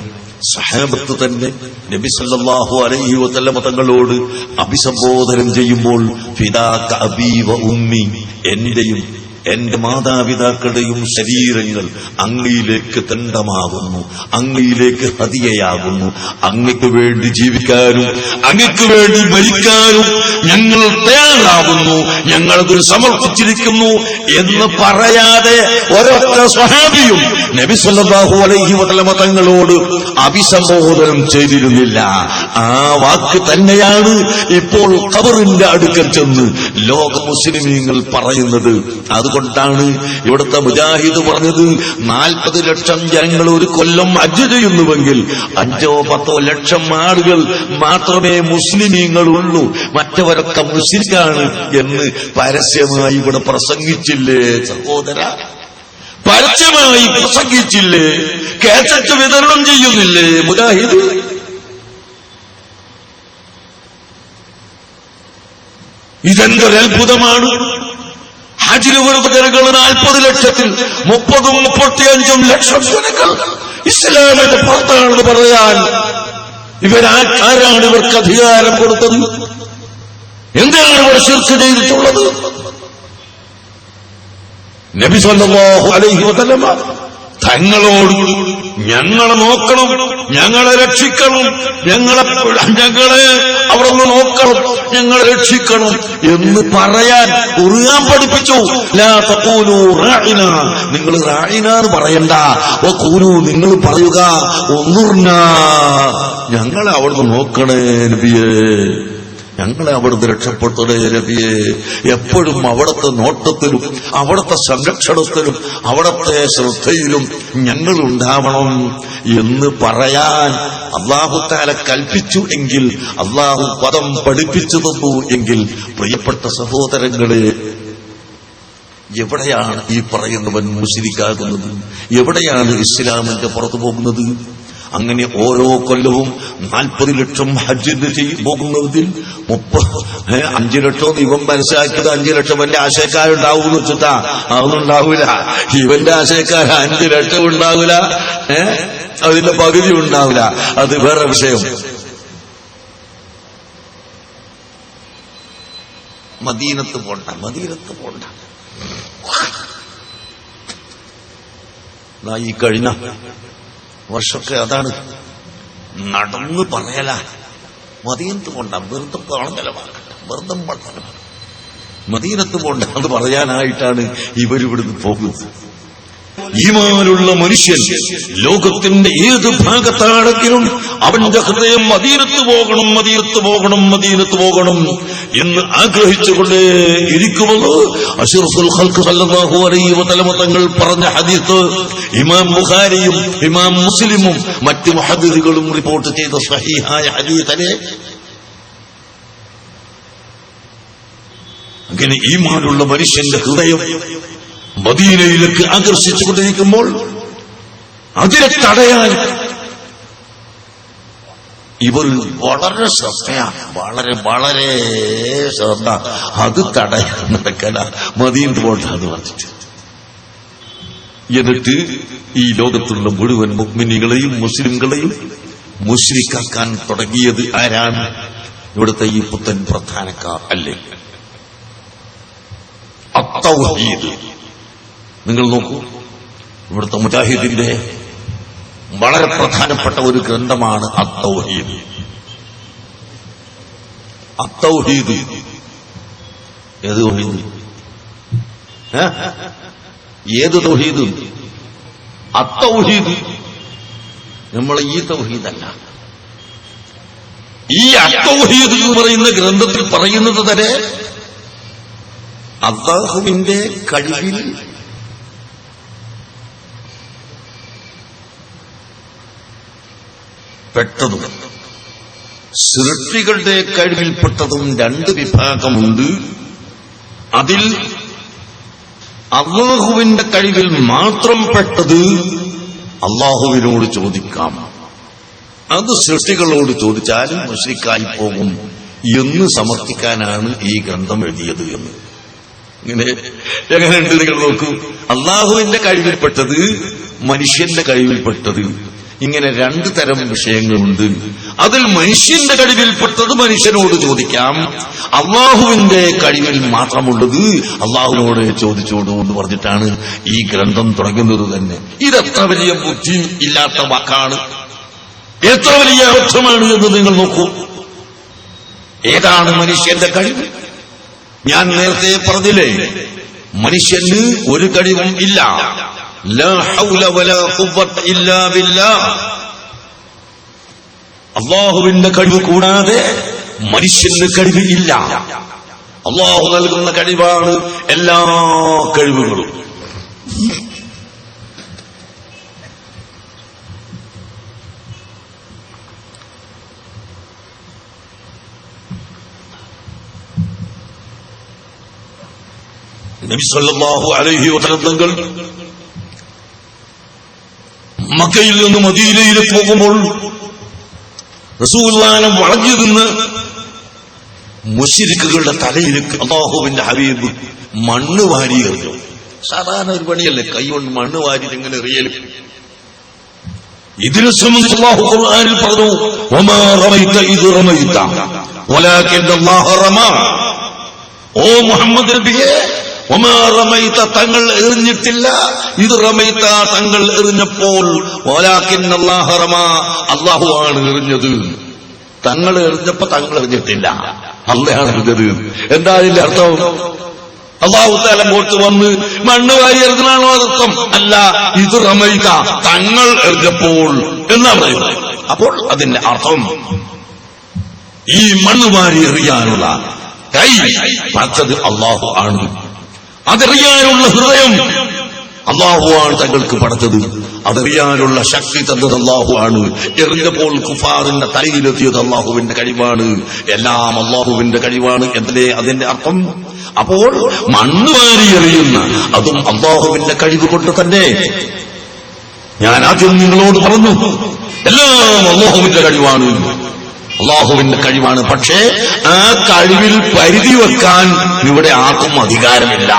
സഹാബത്ത് തന്നെ നബി സല്ലല്ലാഹു അലൈഹി വസല്ലം തങ്ങളോട് അഭിസംബോധനം ചെയ്യുമ്പോൾ ഫിദാക അബീ വ ഉമ്മി, എന്റെയും എന്റെ മാതാപിതാക്കളുടെയും ശരീരങ്ങൾ അങ്ങയിലേക്ക് തണ്ടമാകുന്നു, അങ്ങയിലേക്ക് ഹദിയയാകുന്നു. അങ്ങയ്ക്ക് വേണ്ടി ജീവിക്കാനും അങ്ങയ്ക്ക് വേണ്ടി മരിക്കാനും ഞങ്ങൾ തയ്യാറാകുന്നു, ഞങ്ങളത് സമർപ്പിച്ചിരിക്കുന്നു എന്ന് പറയാതെ ഒരൊറ്റ സ്വഹാബിയും നബി സല്ലല്ലാഹു അലൈഹി വസല്ലം തങ്ങളോട് അഭിസംബോധനം ചെയ്തിരുന്നില്ല. ആ വാക്ക് തന്നെയാണ് ഇപ്പോൾ ഖബറിന്റെ അടുക്കൽ ചെന്ന് ലോക മുസ്ലിമീങ്ങൾ പറയുന്നത്. അതുകൊണ്ടാണ് ഇവിടുത്തെ മുജാഹിദ് പറഞ്ഞത് 40 ലക്ഷം ജനങ്ങൾ ഒരു കൊല്ലം ഹജ്ജ് ചെയ്യുന്നുവെങ്കിൽ 5-10 ലക്ഷം ആളുകൾ മാത്രമേ മുസ്ലിമീങ്ങളുള്ളൂ, മറ്റവരൊക്കെ മുശ്രിക്കാണ് എന്ന് പരസ്യമായി ഇവിടെ പ്രസംഗിച്ചില്ലേ സഹോദര? പരസ്യമായി പ്രസംഗിച്ചില്ലേ? കേസറ്റ് വിതരണം ചെയ്യുന്നില്ലേ മുജാഹിദ്? ഇതെന്തൊരത്ഭുതമാണ്! ഹജ്ജിന് വരുന്ന ജനങ്ങൾ 40 ലക്ഷത്തിൽ 30-35 ലക്ഷം ജനങ്ങൾ ഇസ്ലാമിന്റെ പുറത്താണെന്ന് പറയാൻ ആരാണ് ഇവർക്ക് അധികാരം കൊടുത്തത്? എന്താണ് ഇവർ ശിർക്ക് ചെയ്തിട്ടുള്ളത്? നബി സല്ലല്ലാഹു അലൈഹി വസല്ലം തങ്ങളോട് ഞങ്ങളെ നോക്കണം, ഞങ്ങളെ രക്ഷിക്കണം, ഞങ്ങളെ അവിടെ നിന്ന് നോക്കണം, ഞങ്ങളെ രക്ഷിക്കണം എന്ന് പറയാൻ ഖുർആൻ പഠിപ്പിച്ചു. ലാ തഖൂലു റാഇന, നിങ്ങൾ റാഇന എന്ന് പറയണ്ട. വഖൂലു, നിങ്ങൾ പറയുക ഉൻദുർനാ, ഞങ്ങളെ അവിടുന്ന് നോക്കണേ നബിയേ, ഞങ്ങളെ അവിടുന്ന് രക്ഷപ്പെടുത്തണേ നബിയേ. എപ്പോഴും അവിടുത്തെ നോട്ടത്തിലും അവിടുത്തെ സംരക്ഷണത്തിലും അവിടുത്തെ ശ്രദ്ധയിലും ഞങ്ങളുണ്ടാവണം എന്ന് പറയാൻ അല്ലാഹു തആല കൽപ്പിച്ചു എങ്കിൽ, അല്ലാഹു പദം പഠിപ്പിച്ചു തന്നു എങ്കിൽ, പ്രിയപ്പെട്ട സഹോദരങ്ങളെ, എവിടെയാണ് ഈ പറയുന്നവൻ മുശ്രിക്കാകുന്നത്? എവിടെയാണ് ഇസ്ലാമിന്റെ പുറത്തു പോകുന്നത്? അങ്ങനെ ഓരോ കൊല്ലവും 40 ലക്ഷം ഹജ്ജിന് പോകുന്നതിൽ 5 ലക്ഷം ഇവൻ മനസ്സിലാക്കിയത് 5 ലക്ഷം എന്റെ ആശയക്കാരുണ്ടാവും വെച്ചിട്ടാ. അതൊന്നും ഉണ്ടാവൂല. ഇവന്റെ ആശയക്കാർ 5 ലക്ഷം ഉണ്ടാവൂല, അതിന്റെ പകുതി ഉണ്ടാവില്ല. അത് വേറെ വിഷയം. മദീനത്ത് പോണ്ട. ഈ കഴിഞ്ഞ വർഷമൊക്കെ അതാണ് നടന്നു പറയല. മദീനത്ത് പോണ്ട, വെറുതെ പണനിലമാക്കട്ടെ, വെറുതെ മദീനത്ത് പോണ്ട എന്ന് പറയാനായിട്ടാണ് ഇവരിവിടുന്ന് പോകുന്നത്. ഈമാനുള്ള മനുഷ്യൻ ലോകത്തിന്റെ ഏത് ഭാഗത്താണെങ്കിലും അവന്റെ ഹൃദയം മദീനത്ത് പോകണം എന്ന് ആഗ്രഹിച്ചുകൊണ്ടേ ഇരിക്കുമെന്ന് അഷ്റഫുൽ ഖൽഖ് സല്ലല്ലാഹു അലൈഹി വസല്ലം തങ്ങൾ പറഞ്ഞ ഹദീസ് ഇമാം ബുഖാരിയും ഇമാം മുസ്ലിമും മറ്റു മുഹദ്ദിസുകളും റിപ്പോർട്ട് ചെയ്ത സ്വഹീഹായ ഹദീസല്ലേ. അങ്ങനെ ഈമാനുള്ള മനുഷ്യന്റെ ഹൃദയം മദീനയിലേക്ക് ആകർഷിച്ചുകൊണ്ടിരിക്കുമ്പോൾ അതിനെ തടയാൻ ഇവർ വളരെ ശ്രദ്ധയാണ്, വളരെ ശ്രദ്ധ. അത് തടയാൻ നടക്കല, മദീനത്ത് പോണ്ടെന്ന് പറഞ്ഞിട്ട്. എന്നിട്ട് ഈ ലോകത്തുള്ള മുഴുവൻ മുഅ്മിനീകളെയും മുസ്ലിംകളെയും മുശ്രിക്കാക്കാൻ തുടങ്ങിയത് ആരാണ്? ഇവിടുത്തെ ഈ പുത്തൻ പ്രധാനക്കാർ അല്ലേ? അത്തൗഹീദ്. നിങ്ങൾ നോക്കൂ, ഇവിടുത്തെ മുജാഹിദിന്റെ വളരെ പ്രധാനപ്പെട്ട ഒരു ഗ്രന്ഥമാണ് അത്തൗഹീദ്. ഏത് തൗഹീദ്? ഏത് തൗഹീദ്? അത്തൗഹീദ്. നമ്മൾ ഈ തൗഹീദല്ല. ഈ അത്തൗഹീദ് എന്ന് പറയുന്ന ഗ്രന്ഥത്തിൽ പറയുന്നത് തന്നെ അല്ലാഹുവിന്റെ കഴിവിൽ പെട്ടതും സൃഷ്ടികളുടെ കഴിവിൽപ്പെട്ടതും 2 വിഭാഗമുണ്ട്. അതിൽ അല്ലാഹുവിന്റെ കഴിവിൽ മാത്രം പെട്ടത് അല്ലാഹുവിനോട് ചോദിക്കാം. അത് സൃഷ്ടികളോട് ചോദിച്ചാലും മുശ്രിക്കായി പോകും എന്ന് സമർത്ഥിക്കാനാണ് ഈ ഗ്രന്ഥം എഴുതിയത് എന്ന്. ഇങ്ങനെ എങ്ങനെയുണ്ട് നിങ്ങൾ നോക്കൂ. അള്ളാഹുവിന്റെ കഴിവിൽപ്പെട്ടത്, മനുഷ്യന്റെ കഴിവിൽപ്പെട്ടത്, ഇങ്ങനെ രണ്ടു തരം വിഷയങ്ങളുണ്ട്. അതിൽ മനുഷ്യന്റെ കഴിവിൽപ്പെട്ടത് മനുഷ്യനോട് ചോദിക്കാം, അള്ളാഹുവിന്റെ കഴിവിൽ മാത്രമുള്ളത് അള്ളാഹുവിനോട് ചോദിച്ചോടൂ എന്ന് പറഞ്ഞിട്ടാണ് ഈ ഗ്രന്ഥം തുടങ്ങുന്നത് തന്നെ. ഇതെത്ര വലിയ ബുദ്ധി ഇല്ലാത്ത വാക്കാണ്, എത്ര വലിയ അർത്ഥമാണ് എന്ന് നിങ്ങൾ നോക്കൂ. ഏതാണ് മനുഷ്യന്റെ കഴിവ്? ഞാൻ നേരത്തെ പറഞ്ഞില്ലേ, മനുഷ്യന് ഒരു കഴിവും ഇല്ല. ലാ ഹൗല വലാ ഖുവത ഇല്ലാ ബില്ലാഹ്. അല്ലാഹുവിന്റെ കഴിവ് കൂടാതെ മനുഷ്യന് കഴിവ് ഇല്ല. അല്ലാഹു നൽകുന്ന കഴിവാണ് എല്ലാ കഴിവുകളും. നബി സല്ലല്ലാഹു അലൈഹി വസല്ലം തങ്ങൾ മക്കയിൽ നിന്ന് മദീനയിലേക്ക് പോകുമ്പോൾ റസൂലുള്ളാഹിനെ വളഞ്ഞു നിന്ന് മുശ്രിക്കുകളുടെ തലയിലേക്ക് അല്ലാഹുവിന്റെ ഹബീബ് മണ്ണ് വാരി എറിഞ്ഞു. സാധാരണ ഒരു പണിയല്ലേ കൈകൊണ്ട് മണ്ണ് വാരി ഇങ്ങനെ എറിയലും. ഇതിനെ സംബന്ധിച്ച് അല്ലാഹു ഖുർആനിൽ പറഞ്ഞു, വമാ റമൈത ഇദ് റമൈത വലാകിൻ അല്ലാഹു റമാ. ഓ മുഹമ്മദ് നബിയെ, വമാ റമൈത തങ്ങൾ എറിഞ്ഞിട്ടില്ല, ഇത് റമൈത തങ്ങൾ എറിഞ്ഞപ്പോൾ, വലാകിൻ അല്ലാഹു റമാ അല്ലാഹുവാണ് എറിഞ്ഞത്. തങ്ങൾ എറിഞ്ഞപ്പോ തങ്ങൾ എറിഞ്ഞിട്ടില്ല, അല്ലാഹുവാണ് എറിഞ്ഞത്. എന്താ അതിന്റെ അർത്ഥം? അല്ലാഹു തആല അങ്ങോട്ട് വന്ന് മണ്ണ് വാരി എറിഞ്ഞാണോ അർത്ഥം? അല്ല, ഇത് റമൈത തങ്ങൾ എറിഞ്ഞപ്പോൾ എന്നാണ് പറയുന്നത്. അപ്പോൾ അതിന്റെ അർത്ഥം ഈ മണ്ണ് വാരി എറിയാനുള്ള കൈ പടച്ചത് അല്ലാഹു ആണ്. അതറിയാനുള്ള ഹൃദയം അല്ലാഹുവാണ് തങ്ങൾക്ക് പടച്ചത്. അതറിയാനുള്ള ശക്തി തന്നത് അല്ലാഹുവാണ്. എറിഞ്ഞപ്പോൾ കുഫാറിന്റെ തലയിലെത്തിയത് അല്ലാഹുവിന്റെ കഴിവാണ്. എല്ലാം അല്ലാഹുവിന്റെ കഴിവാണ് എന്നല്ലേ അതിന്റെ അർത്ഥം. അപ്പോൾ മണ്ണ് വാരി എറിയുന്ന അതും അല്ലാഹുവിന്റെ കഴിവ് കൊണ്ട് തന്നെ. ഞാൻ ആദ്യം നിങ്ങളോട് പറഞ്ഞു, എല്ലാം അല്ലാഹുവിന്റെ കഴിവാണ്, അല്ലാഹുവിന്റെ കഴിവാണ്. പക്ഷേ ആ കഴിവിൽ പരിധി വെക്കാൻ ഇവിടെ ആർക്കും അധികാരമില്ല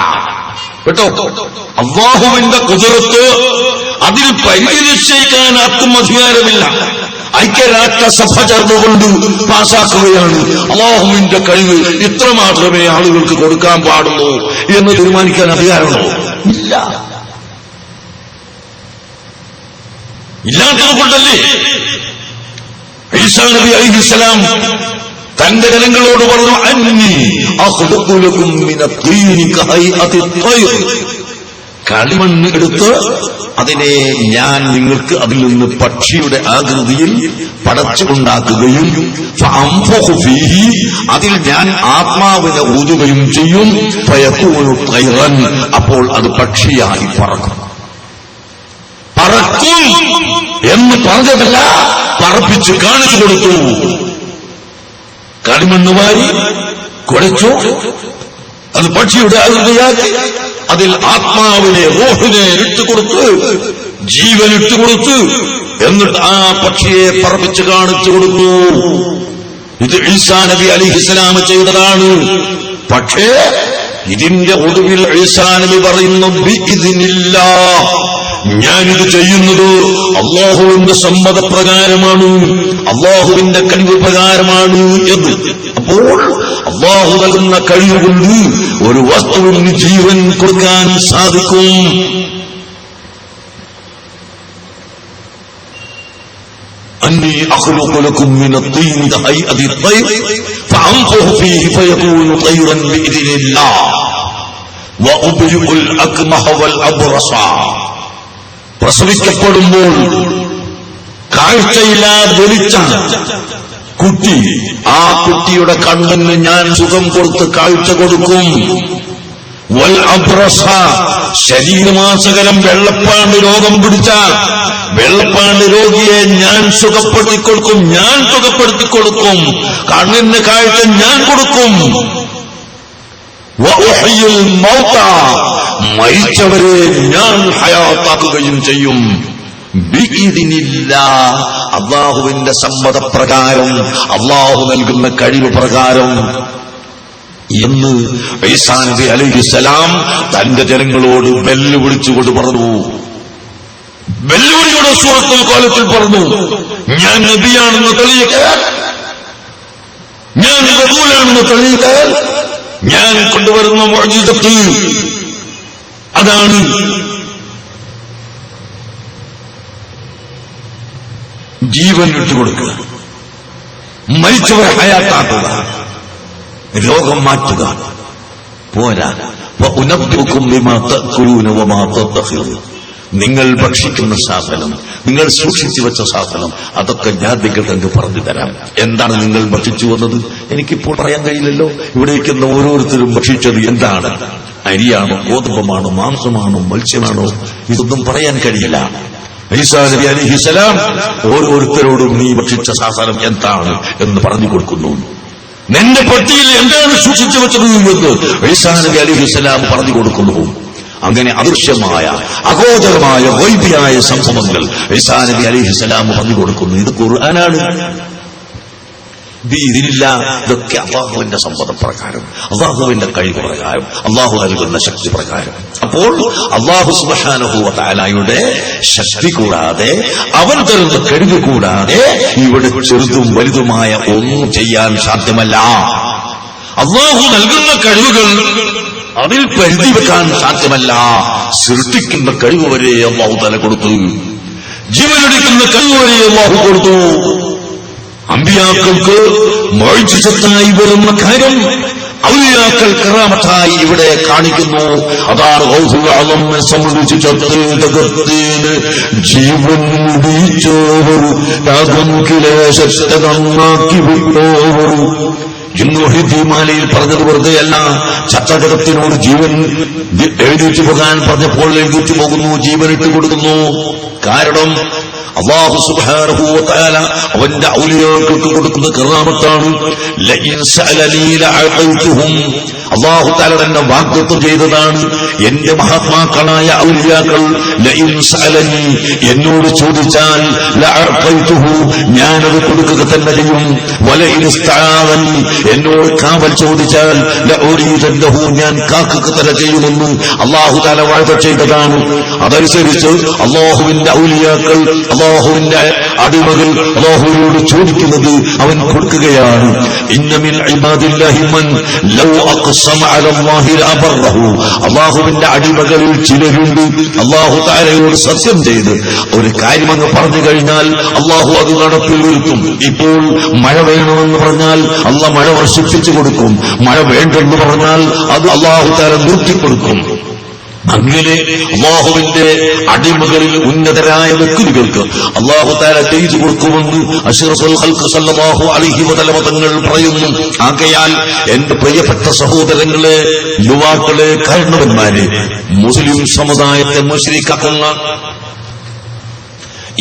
കേട്ടോ. അല്ലാഹുവിന്റെ ഖുദ്റത്ത്, അതിൽ പരിധി നിശ്ചയിക്കാൻ ആർക്കും അധികാരമില്ല. ഐക്യരാഷ്ട്രസഭ ചേർന്നുകൊണ്ട് പാസാക്കുകയാണ് അല്ലാഹുവിന്റെ കഴിവ് ഇത്ര മാത്രമേ ആളുകൾക്ക് കൊടുക്കാൻ പാടുള്ളൂ എന്ന് തീരുമാനിക്കാൻ അധികാരമുണ്ടോ? ഇല്ല. ഇല്ലാത്തത് കൊണ്ടല്ലേ ഈസാ നബി അലൈഹിസ്സലാം തന്റെ ജനങ്ങളോട് പറഞ്ഞു, അന്നി അഖ്ലുഖു ലക്കും മിനത്തീനി കഹൈഅതി ത്വയ്ർ. കളിമണ്ണ് എടുത്ത് അതിനെ ഞാൻ നിങ്ങൾക്ക് അതിൽ നിന്ന് പക്ഷിയുടെ ആകൃതിയിൽ പടച്ചുണ്ടാക്കുകയും ഫഅൻഫഖു ഫീഹി, അതിൽ ഞാൻ ആത്മാവിനെ ഊതുകയും ചെയ്യും, ഫയകൂനു ത്വയ്റൻ, അപ്പോൾ അത് പക്ഷിയായി പറക്കും. പറക്കും എന്ന് പറഞ്ഞതല്ല, പറപ്പിച്ച് കാണിച്ചു കൊടുത്തു. കളിമണ്ണ് വാരി കുഴച്ചു, അത് പക്ഷിയുടെ ആകൃതിയാക്കി, അതിൽ ആത്മാവിനെ റൂഹിനെ ഇട്ടുകൊടുത്ത്, ജീവൻ ഇട്ടുകൊടുത്ത്, എന്നിട്ട് ആ പക്ഷിയെ പറപ്പിച്ച് കാണിച്ചു കൊടുത്തു. ഇത് ഈസാ നബി അലൈഹിസ്സലാം ചെയ്തതാണ്. പക്ഷേ ഇതിന്റെ ഒടുവിൽ ഈസാ നബി പറയുന്നു, ബിഇദ്നില്ലാഹ്, ഞാനിത് ചെയ്യുന്നത് അല്ലാഹുവിന്റെ സമ്മതപ്രകാരമാണ്, അല്ലാഹുവിന്റെ കഴിവ് പ്രകാരമാണ് എന്ന്. അപ്പോൾ അല്ലാഹു നൽകുന്ന കഴിവ് കൊണ്ട് ഒരു വസ്തുവിന് ജീവൻ കൊടുക്കാൻ സാധിക്കും. അന്നി അഖ്ലുഖു ലക്കും മിനത്തീനി കഹൈഅതി ത്വയ്ർ ഫഅൻഫഖു ഫീഹി ഫയകൂനു ത്വയ്റൻ ബിഇദ്നില്ലാഹ് വഉബ്രിഉൽ അക്മഹ വൽ അബ്റസ. പ്രസവിക്കപ്പെടുമ്പോൾ കാഴ്ചയില്ലാതെ ജനിച്ച കുട്ടി, ആ കുട്ടിയുടെ കണ്ണിന് ഞാൻ സുഖം കൊടുത്ത് കാഴ്ച കൊടുക്കും. വൽ അബ്റസ, ശരീരമാസകലം വെള്ളപ്പാണ്ട് രോഗം പിടിച്ച വെള്ളപ്പാണ്ട് രോഗിയെ ഞാൻ സുഖപ്പെടുത്തിക്കൊടുക്കും, ഞാൻ സുഖപ്പെടുത്തിക്കൊടുക്കും. കണ്ണിന് കാഴ്ച ഞാൻ കൊടുക്കും. വഉഹ്യിൽ മൗത, മരിച്ചവരെ ഞാൻ ഹയാത്താക്കുകയും ചെയ്യും. അള്ളാഹുവിന്റെ സമ്മതപ്രകാരം, അള്ളാഹു നൽകുന്ന കഴിവ് പ്രകാരം എന്ന് ഈസാ നബി അലൈഹിസ്സലാം തന്റെ ജനങ്ങളോട് വെല്ലുവിളിച്ചുകൊണ്ട് പറഞ്ഞു. വെല്ലുവിളിയുടെ സൂറത്തുൽ ഖാലത്തിൽ പറഞ്ഞു, ഞാൻ നബിയാണെന്ന് തെളിയിക്കാൻ, ഞാൻ റസൂലാണെന്ന് തെളിയിക്കാൻ ഞാൻ കൊണ്ടുവരുന്ന മുഅ്ജിസത്ത് അതാണ് ജീവൻ വിട്ടുകൊടുക്കുക, മരിച്ചവരെ ഹയാത്താക്കുക, രോഗം മാറ്റുക. പോരാ, നിങ്ങൾ ഭക്ഷിക്കുന്ന സാധനം, നിങ്ങൾ സൂക്ഷിച്ചു വെച്ച സാധനം, അതൊക്കെ ഞാൻ നിങ്ങൾക്ക് പറഞ്ഞു തരാം. എന്താണ് നിങ്ങൾ ഭക്ഷിച്ചു വന്നത്? എനിക്കിപ്പോൾ പറയാൻ കഴിയില്ലല്ലോ. ഇവിടെ ഇരിക്കുന്ന ഓരോരുത്തരും ഭക്ഷിച്ചത് എന്താണ്? അരിയാണോ, ഗോതമ്പമാണോ, മാംസമാണോ, മത്സ്യമാണോ? ഇതൊന്നും പറയാൻ കഴിയില്ല. ഈസാ നബി അലൈഹിസ്സലാം ഓരോരുത്തരോടും നീ ഭക്ഷിച്ച സാധനം എന്താണ് എന്ന് പറഞ്ഞു കൊടുക്കുന്നു. നിന്റെ പട്ടിയിൽ എന്താണ് സൂക്ഷിച്ചു വെച്ചത് എന്ന് ഈസാ നബി അലൈഹിസ്സലാം പറഞ്ഞു കൊടുക്കുന്നു. അങ്ങനെ അദൃശ്യമായ, അഗോചരമായ, വൈദ്യായ സംഭവങ്ങൾ ഈസാ നബി അലൈഹിസ്സലാം പറഞ്ഞു കൊടുക്കുന്നു. ഇത് ഖുർആനാണ്. ഇതില്ല, ഇതൊക്കെ അള്ളാഹുവിന്റെ സമ്മതപ്രകാരം, അള്ളാഹുവിന്റെ കഴിവ് പ്രകാരം, അള്ളാഹു നൽകുന്ന ശക്തി പ്രകാരം. അപ്പോൾ അള്ളാഹു സുബ്ഹാനഹു വ തആലയുടെ ശക്തി കൂടാതെ, അവൻ തരുന്ന കഴിവ് കൂടാതെ ഇവിടെ ചെറുതും വലുതുമായ ഒന്നും ചെയ്യാൻ സാധ്യമല്ല. അള്ളാഹു നൽകുന്ന കഴിവുകൾ അതിൽ പരിധി വെക്കാൻ സാധ്യമല്ല. സൃഷ്ടിക്കുന്ന കഴിവ് വരെ അള്ളാഹു തആല കൊടുത്തു, ജീവനെടുക്കുന്ന കഴിവ് വരെ അള്ളാഹു കൊടുത്തു. അമ്പിയാക്കൾക്ക് മുഅ്ജിസത്തായി വരുന്ന കാര്യം ഔലിയാക്കൾ കറാമത്തായി ഇവിടെ കാണിക്കുന്നു. അതാണ് ഗൗസുൽ ആലമിനെ സംബന്ധിച്ച് ചത്തേതകത്തേന് ജീവൻ മുടിച്ചോവർ, രാഗം കിലേശത്തെ നന്നാക്കി വിട്ടോവർ. ജിന്നുഹിദ്ദീമാലയിൽ പറഞ്ഞത് വെറുതെയല്ല. ചത്തജഗത്തിനോട് ജീവൻ എഴുന്നേറ്റ് പോകാൻ പറഞ്ഞപ്പോൾ എഴുന്നേറ്റ് പോകുന്നു, ജീവനിട്ട് കൊടുക്കുന്നു. കാരണം അല്ലാഹു സുബ്ഹാനഹു വ തആല അവന്റെ ഔലിയാക്കൾക്ക് കൊടുക്കുന്ന കറാമത്താണ്. ലഇൻ സഅലനീ ലഅഅതുഹും, അല്ലാഹു തആല തന്നെ വാഗ്ദത്തം ചെയ്തതാണ്. എന്റെ മഹാത്മാക്കളായ ഔലിയാക്കൾ ലഇൻ സഅലനീ, എന്നോട് ചോദിച്ചാൽ ലഅഅതുഹു, ഞാനത് കൊടുക്കുക തന്നെ ചെയ്യും. വലഇൻ ഇസ്തആദനി, എന്നോട് കാവൽ ചോദിച്ചാൽ ലഉരീദന്നഹു, ഞാൻ കാക്കുക തന്നെ ചെയ്യുമെന്ന് അല്ലാഹു തആല വാഗ്ദത്തം ചെയ്തതാണ്. അതനുസരിച്ച് അല്ലാഹുവിന്റെ ഔലിയാക്കൾ, അല്ലാഹുവിന്റെ അടിമകൾ അല്ലാഹുവിനോട് ചോദിക്കുന്നത് അവൻ കൊടുക്കുകയാണ്. ഇന്ന മിൻ ഇബാദില്ലാഹി മൻ ലൗ അഖ്സമ അലല്ലാഹി ലഅബറഹു, അല്ലാഹുവിന്റെ അടിമകളിൽ ചിലരുണ്ട് അല്ലാഹു തആലയോട് സത്യം ചെയ്ത് ഒരു കാര്യം അങ്ങ് പറഞ്ഞു കഴിഞ്ഞാൽ അല്ലാഹു അത് നടപ്പിൽ വരുത്തും. ഇപ്പോൾ മഴ വേണമെന്ന് പറഞ്ഞാൽ അല്ലാഹു മഴ വർഷിപ്പിച്ചു കൊടുക്കും. മഴ വേണ്ടെന്ന് പറഞ്ഞാൽ അത് അല്ലാഹു തആല നിർത്തിക്കൊടുക്കും. അങ്ങനെ അല്ലാഹുവിന്റെ അടിമകളിൽ ഉന്നതരായ വ്യക്തികൾക്ക് അല്ലാഹു തആല ചെയ്തു കൊടുക്കുമെന്ന് അഷ്റഫുൽ ഖൽഖ് സല്ലല്ലാഹു അലൈഹി വസല്ലം തങ്ങൾ പറയുന്നു. ആകയാൽ എന്റെ പ്രിയപ്പെട്ട സഹോദരങ്ങളെ, യുവാക്കളെ, കാരണവന്മാരെ, മുസ്ലിം സമുദായത്തെ മുശ്രിക്കാക്കുന്ന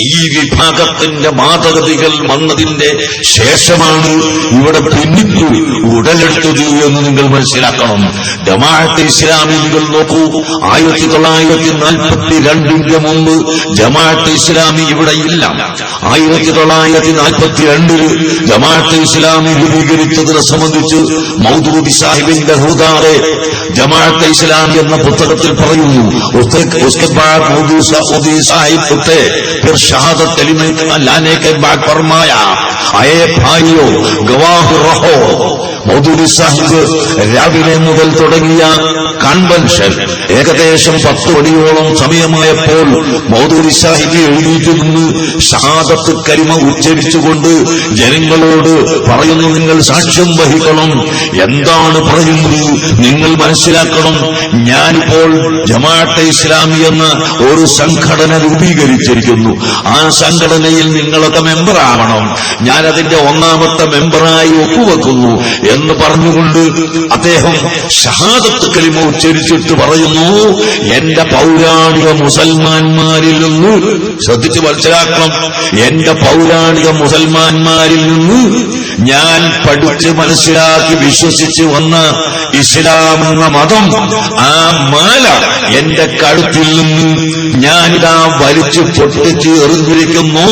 ഈ വിഭാഗത്തിന്റെ മാതൃകകൾ വന്നതിന്റെ ശേഷമാണ് ഇവിടെ ഭിന്നിപ്പ് ഉടലെടുത്തത് എന്ന് നിങ്ങൾ മനസ്സിലാക്കണം. ജമാഅത്തെ ഇസ്ലാമി നിങ്ങൾ നോക്കൂ, 1942 മുമ്പ് ജമാഅത്തെ ഇസ്ലാമി ഇവിടെ ഇല്ല. 1942 ജമാഅത്തെ ഇസ്ലാമി രൂപീകരിച്ചതിനെ സംബന്ധിച്ച് മൗദൂദി സാഹിബിന്റെ ഹുദാറെ ജമാഅത്തെ ഇസ്ലാമി എന്ന പുസ്തകത്തിൽ പറയുന്നു. शहादत कलिमे लाने के बाद फरमाया, आए भाइयों गवाह रहो. മൗദൂദി സാഹിബ് രാവിലെ മുതൽ തുടങ്ങിയ കൺവെൻഷൻ ഏകദേശം 10 മണിയോളം സമയമായപ്പോൾ മൗദൂദി സാഹിബ് എഴുന്നേറ്റ് നിന്ന് ഷഹാദത്ത് കലിമ ഉച്ചരിച്ചുകൊണ്ട് ജനങ്ങളോട് പറയുന്നു, നിങ്ങൾ സാക്ഷ്യം വഹിക്കണം. എന്താണ് പറയുന്നത്? നിങ്ങൾ മനസ്സിലാക്കണം, ഞാനിപ്പോൾ ജമാഅത്തെ ഇസ്ലാമി എന്ന ഒരു സംഘടന രൂപീകരിച്ചിരിക്കുന്നു. ആ സംഘടനയിൽ നിങ്ങളൊക്കെ മെമ്പറാവണം. ഞാനതിന്റെ 1ാമത്തെ മെമ്പറായി ഒപ്പുവെക്കുന്നു എന്ന് പറഞ്ഞുകൊണ്ട് അദ്ദേഹം ഷഹാദത്ത് കലിമ ഉച്ചരിച്ചിട്ട് പറയുന്നു, എന്റെ പൗരാണിക മുസൽമാന്മാരിൽ നിന്ന്, ശ്രദ്ധിച്ച് മനസ്സിലാക്കണം, എന്റെ പൗരാണിക മുസൽമാന്മാരിൽ നിന്ന് ഞാൻ പഠിച്ച് മനസ്സിലാക്കി വിശ്വസിച്ച് വന്ന ഇസ്ലാം എന്ന മതം, ആ മാല എന്റെ കഴുത്തിൽ നിന്ന് ഞാനിതാ വലിച്ചു പൊട്ടിച്ച് എറിഞ്ഞിരിക്കുന്നു.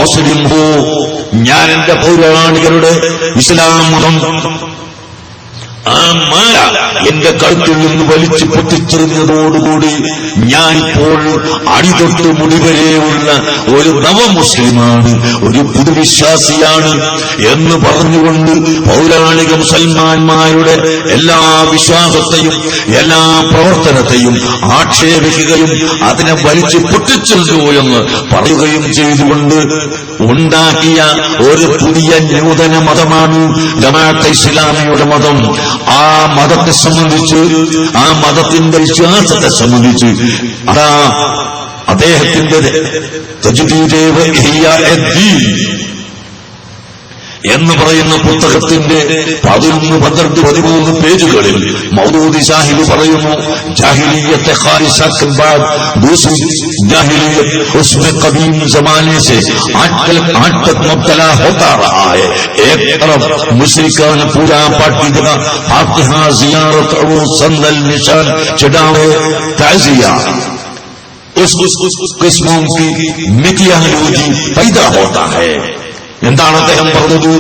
മുസ്ലിം ഹോ, ഞാൻ എന്റെ പൗരാണികരുടെ ഇസ്ലാം മതം ആ മാല എന്റെ കഴുത്തിൽ നിന്ന് വലിച്ചു പൊട്ടിച്ചെറിഞ്ഞതോടുകൂടി ഞാനിപ്പോൾ അടിതൊട്ട് മുടിവരെയുള്ള ഒരു നവമുസ്ലിമാണ്, ഒരു പുതുവിശ്വാസിയാണ് എന്ന് പറഞ്ഞുകൊണ്ട് പൗരാണിക മുസൽമാന്മാരുടെ എല്ലാ വിശ്വാസത്തെയും എല്ലാ പ്രവർത്തനത്തെയും ആക്ഷേപിക്കുകയും അതിനെ വലിച്ചു പൊട്ടിച്ചെറിഞ്ഞു എന്ന് പറയുകയും ചെയ്തുകൊണ്ട് ഉണ്ടാക്കിയ ഒരു പുതിയ നൂതന മതമാണ് ജമാഅത്തെ ഇസ്ലാമിയുടെ മതം. ആ മതത്തെ സംബന്ധിച്ച്, ആ മതത്തിന്റെ വിശ്വാസത്തെ സംബന്ധിച്ച് അതാ അദ്ദേഹത്തിന്റെ എന്ന് പറയുന്ന പുസ്തകത്തിന്റെ 11, 12, 13 പേജുകളിൽ മൗദൂദി സാഹിബ് പറയുന്നു, ജാഹിലിയത്തെ ഖാരിസാക്കൽ ബാദ് दूसरी जाहिलियत उसमें कदीम जमाने से आज तक मुब्तला होता रहा है। एक तरफ मुशरिकान पूजा पाठ की जगह आपके यहाँ जियारत और संदल निशान चढ़ावे ताजिया उस किस्मों की मिथियालोजी पैदा होता है। എന്താണ് അദ്ദേഹം പറഞ്ഞത്?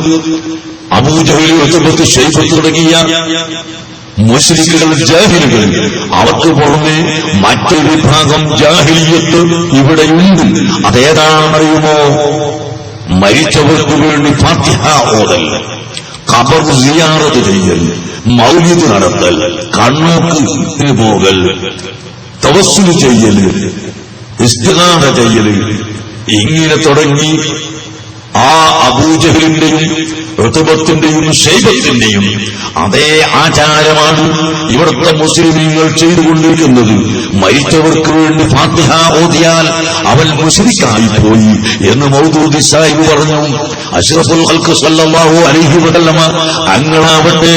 അബൂജഹൽ, ഉത്ബത്ത്, ശൈബത്ത് തുടങ്ങിയ മുശ്രിക്കുകൾ, ജാഹിലുകൾ, അവർക്ക് പുറമെ മറ്റൊരു വിഭാഗം ജാഹിലിയത്ത് ഇവിടെയുണ്ട്. അതേതാണെന്നറിയുമോ? മരിച്ചവർക്ക് വേണ്ടി ഫാത്തിഹ ഓതൽ, ഖബർ സിയാറത്ത് ചെയ്യൽ, മൗലിദ് നടത്തൽ, കണ്ണൂക്ക് പോകൽ, തവസ്സുൽ ചെയ്യൽ, ഇസ്തിഗാസ ചെയ്യൽ, ഇങ്ങനെ തുടങ്ങി ആ അബൂജഹലിന്റെയും ഋതുബത്തിന്റെയും ശൈബത്തിന്റെയും അതേ ആചാരമാണ് ഇവിടുത്തെ മുസ്ലിമീങ്ങൾ ചെയ്തുകൊണ്ടിരിക്കുന്നത്. മരിച്ചവർക്ക് വേണ്ടി ഫാത്തിഹ ഓതിയാൽ അവൻ മുശ്രിക്കായി പോയി എന്ന് മൗദൂദി സാഹിബ് പറഞ്ഞു. അഷ്റഫുൽ ഖൽഖ് സല്ലല്ലാഹു അലൈഹി വസല്ലമ അങ്ങനാവട്ടെ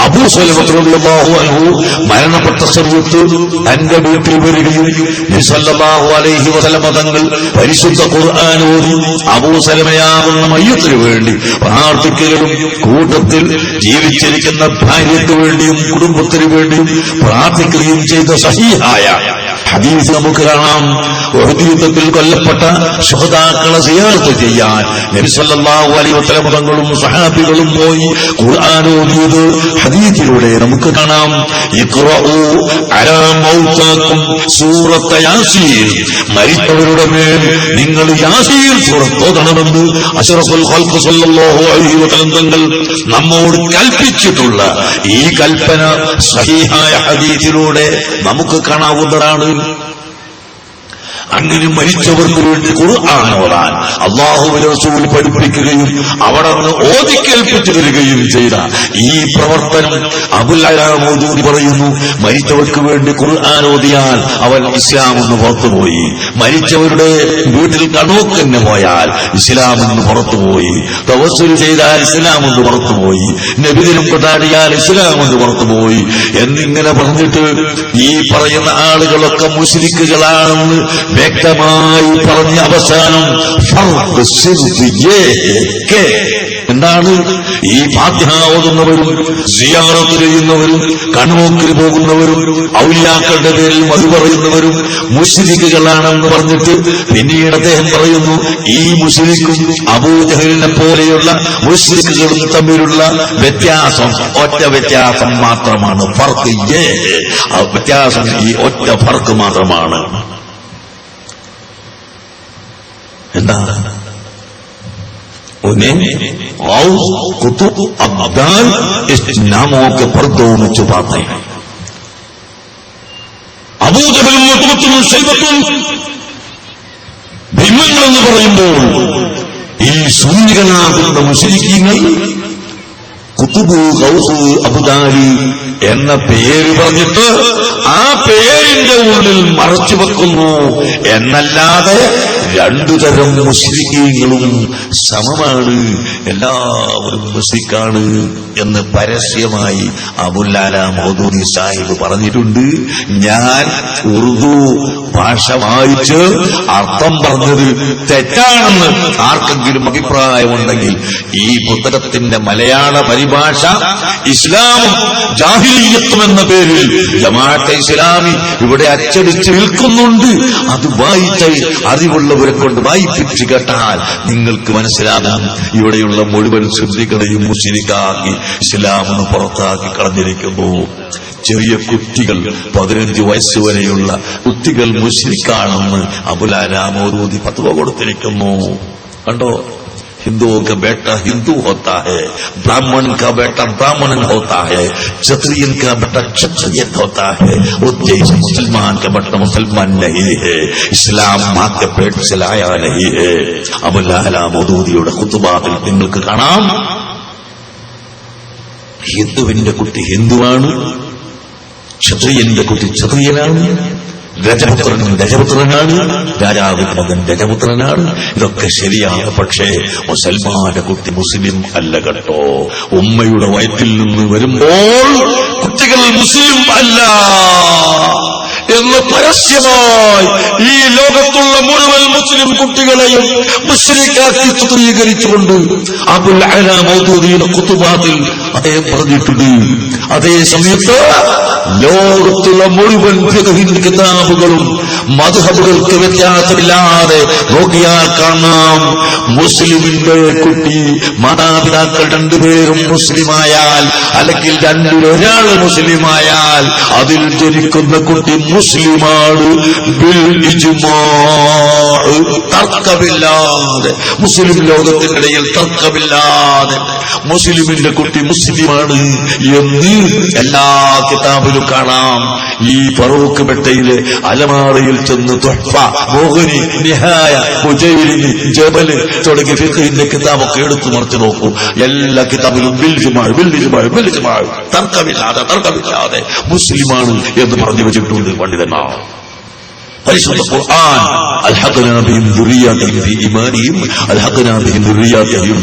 അബൂ സലമ റളിയല്ലാഹു അൻഹു മരണപ്പെട്ട സമയത്ത് തന്റെ വീട്ടിൽ വരികയും നബി സല്ലല്ലാഹു അലൈഹി വസല്ലമ തങ്ങൾ പരിശുദ്ധ ഖുർആൻ ഓതി അബൂ സലമയാകുന്ന മയ്യത്തിന് വേണ്ടി പ്രാർത്ഥിക്കുകയും കൂട്ടത്തിൽ ജീവിച്ചിരിക്കുന്ന ഭാര്യയ്ക്ക് വേണ്ടിയും കുടുംബത്തിന് വേണ്ടിയും പ്രാർത്ഥിക്കുകയും ചെയ്ത സഹീഹായ ഹദീസ് നമുക്ക് കാണാം. ഉഹദ് യുദ്ധത്തിൽ കൊല്ലപ്പെട്ട ശുഹദാക്കളെ സിയാറത്ത് ചെയ്യാൻ നബി സല്ലല്ലാഹു അലൈഹി വസല്ലം തങ്ങളും സഹാബികളും പോയി ഖുർആൻ ഓതിയത് ഹദീസിലൂടെ നമുക്ക് കാണാം. ഇഖ്റഉ അലാ മൗതാകും സൂറത്ത യാസീൻ, മരിച്ചവരുടെ മേൽ നിങ്ങൾ യാസീൻ സൂറത്ത് ഓതണമെന്ന് അഷ്റഫുൽ ഖൽഖ് സല്ലല്ലാഹു അലൈഹി വസല്ലം തങ്ങൾ നമ്മോട് കൽപ്പിച്ചിട്ടുള്ള ഈ കൽപ്പന സഹീഹായ ഹദീസിലൂടെ നമുക്ക് കാണാവുന്നതാണ്. അങ്ങനെ മരിച്ചവർക്ക് വേണ്ടി ഖുർആൻ ഓതാൻ അല്ലാഹുവിന്റെ റസൂൽ പഠിപ്പിക്കുകയും അവിടെ നിന്ന് ഓതിക്കേൽപ്പിച്ചു തരികയും ചെയ്ത ഈ പ്രവർത്തനം അബുൽ അലാ മൗദൂദി പറയുന്നു, മരിച്ചവർക്ക് വേണ്ടി ഖുർആൻ ഓതിയാൽ അവൻ ഇസ്ലാം എന്ന് പുറത്തുപോയി, മരിച്ചവരുടെ വീട്ടിൽ കണോക്കന്നെ പോയാൽ ഇസ്ലാം എന്ന് പുറത്തുപോയി, തവസ്സുൽ ചെയ്താൽ ഇസ്ലാം എന്ന് പുറത്തുപോയി, നബിദിനം കൊണ്ടാടിയാൽ ഇസ്ലാം എന്ന് പുറത്തുപോയി എന്നിങ്ങനെ പറഞ്ഞിട്ട് ഈ പറയുന്ന ആളുകളൊക്കെ മുശ്രിക്കുകളാണെന്ന് വ്യക്തമായി പറഞ്ഞ അവസാനം എന്താണ്? ഈ ഫാത്തിഹ ഓതുന്നവരും സിയാറത്ത് ചെയ്യുന്നവരും കണ്ണോക്കിന് പോകുന്നവരും ഔലിയാക്കളുടെ പേരിൽ മധു പറയുന്നവരും മുശ്രിക്കുകളാണെന്ന് പറഞ്ഞിട്ട് പിന്നീട് അദ്ദേഹം പറയുന്നു, ഈ മുശ്രിക്കും അബൂജഹലിനെ പോലെയുള്ള മുശ്രിക്കുകളും തമ്മിലുള്ള വ്യത്യാസം ഒറ്റ വ്യത്യാസം മാത്രമാണ്. ഫർക്ക് വ്യത്യാസം ഈ ഒറ്റ ഫർക്ക് മാത്രമാണ്. എന്താ? उन्हें गौस कुतुब अब्दाल इस नामों के पर्दों में छुपाते हैं. അബൂജഹലും ഉത്ബത്തും ശൈബത്തും ഭിന്നങ്ങളെന്ന് പറയുമ്പോൾ ഈ സുന്നികളാകുന്ന മുശ്രിക്കീങ്ങൾ കുതുബ്, ഗൗസ്, അബ്ദാലി എന്ന പേര് പറഞ്ഞിട്ട് ആ പേരിന്റെ ഉള്ളിൽ മറച്ചു വെക്കുന്നു എന്നല്ലാതെ രണ്ടു തരം മുശ്രിക്കീങ്ങളും സമമാണ്, എല്ലാവരും മുശ്രിക്കാണ് എന്ന് പരസ്യമായി അബുൽ-അല മൗദൂദി സാഹിബ് പറഞ്ഞിട്ടുണ്ട്. ഞാൻ ഉറുദു ഭാഷ വായിച്ച് അർത്ഥം പറഞ്ഞത് തെറ്റാണെന്ന് ആർക്കെങ്കിലും അഭിപ്രായമുണ്ടെങ്കിൽ ഈ പുസ്തകത്തിന്റെ മലയാള പരിഭാഷ ഇസ്ലാമും ജാഹിലിയ്യത്തും എന്ന പേരിൽ ജമാഅത്തെ ഇസ്ലാമി ഇവിടെ അച്ചടിച്ച് വിൽക്കുന്നുണ്ട്. അത് വായിച്ച് അറിവുള്ളവരെ കൊണ്ട് വായിപ്പിച്ച് കേട്ടാൽ നിങ്ങൾക്ക് മനസ്സിലാകാം ഇവിടെയുള്ള മുഴുവൻ സുന്നികളെയും മുശ്രിക്കാക്കി ഇസ്ലാമിന് പുറത്താക്കി കളഞ്ഞിരിക്കുന്നു. ചെറിയ കുട്ടികൾ 15 വയസ്സുവരെയുള്ള കുട്ടികൾ മുശ്രിക്കാണെന്ന് അബുൽ-അല മൗദൂദി ഫത്വ കൊടുത്തിരിക്കുന്നു. കണ്ടോ, हिंदुओं का बेटा हिंदू होता है, ब्राह्मण का बेटा ब्राह्मण होता है, क्षत्रियन का बेटा क्षत्रियन होता है, वो देश मुसलमान का बेटा मुसलमान नहीं है, इस्लाम माँ के पेट से लाया नहीं है. അബുൽ-അല മൗദൂദിയുടെ ഖുതുബാത്തിൽ നിങ്ങൾക്ക് കാണാം, ഹിന്ദുവിന്റെ കുട്ടി ഹിന്ദുവാണ്, ക്ഷത്രിയന്റെ കുട്ടി ക്ഷത്രിയനാണ്, രജപുത്രൻ രജപുത്രനാണ്, രാജാവിന്റെ മകൻ രജപുത്രനാണ്. ഇതൊക്കെ ശരിയാണ്. പക്ഷേ മുസൽമാന്റെ കുട്ടി മുസ്ലിം അല്ല കേട്ടോ. ഉമ്മയുടെ വയറ്റിൽ നിന്ന് വരുമ്പോൾ കുട്ടികൾ മുസ്ലിം അല്ല എന്ന് പരസ്യമായി ഈ ലോകത്തുള്ള മുഴുവൻ മുസ്ലിം കുട്ടികളെയും മുശ്രിക്കാക്കി ചിത്രീകരിച്ചുകൊണ്ട് അബുൽ-അല മൗദൂദിയുടെ ഖുതുബാത്തിൽ അദ്ദേഹം പറഞ്ഞിട്ടുണ്ട്. അതേ സമയത്ത് ലോകത്തുള്ള മുഴുവൻ ഫിഖ്ഹിന്റെ കിതാബുകളും മദ്ഹബുകൾക്ക് വ്യത്യാസമില്ലാതെ നോക്കിയാൽ കാണാം, മുസ്ലിമിന്റെ കുട്ടി മാതാപിതാക്കൾ രണ്ടുപേരും മുസ്ലിമായാൽ അല്ലെങ്കിൽ രണ്ടിലൊരാൾ മുസ്ലിമായാൽ അതിൽ ജനിക്കുന്ന കുട്ടി മുസ്ലിമാണ് ബിൽ ഇജ്മാ, തർക്കമില്ലാതെ. മുസ്ലിം ലോകത്തിനിടയിൽ തർക്കമില്ലാതെ മുസ്ലിമിന്റെ കുട്ടി മുസ്ലിമാണ് എന്ന് എല്ലാ കിതാബിലും കാണാം. ഈ ഫറൂഖ് ബെട്ടയിലെ അലമാറയിൽ ചെന്ന് തുഹ്ഫ, മോഹനി, നിഹായ, ഉജൈരിനി, ജബല് തുടങ്ങി ഫിഖ്ഹിന്റെ കിതാബൊക്കെ എടുത്തു മറിച്ച് നോക്കൂ. എല്ലാ കിതാബിലും ബിൽ ഇജ്മാ തർക്കമില്ലാതെ മുസ്ലിമാണ് എന്ന് പറഞ്ഞു വെച്ചിട്ടുണ്ട് പണ്ഡിതന്മാർ. പരിശുദ്ധ ഖുർആൻ അൽഹഖനാ ബിഹിം ദുർരിയതഹിം ഫീ ഈമാനിഹിം അൽഹഖനാ ബിഹിം ദുർരിയതഹിം,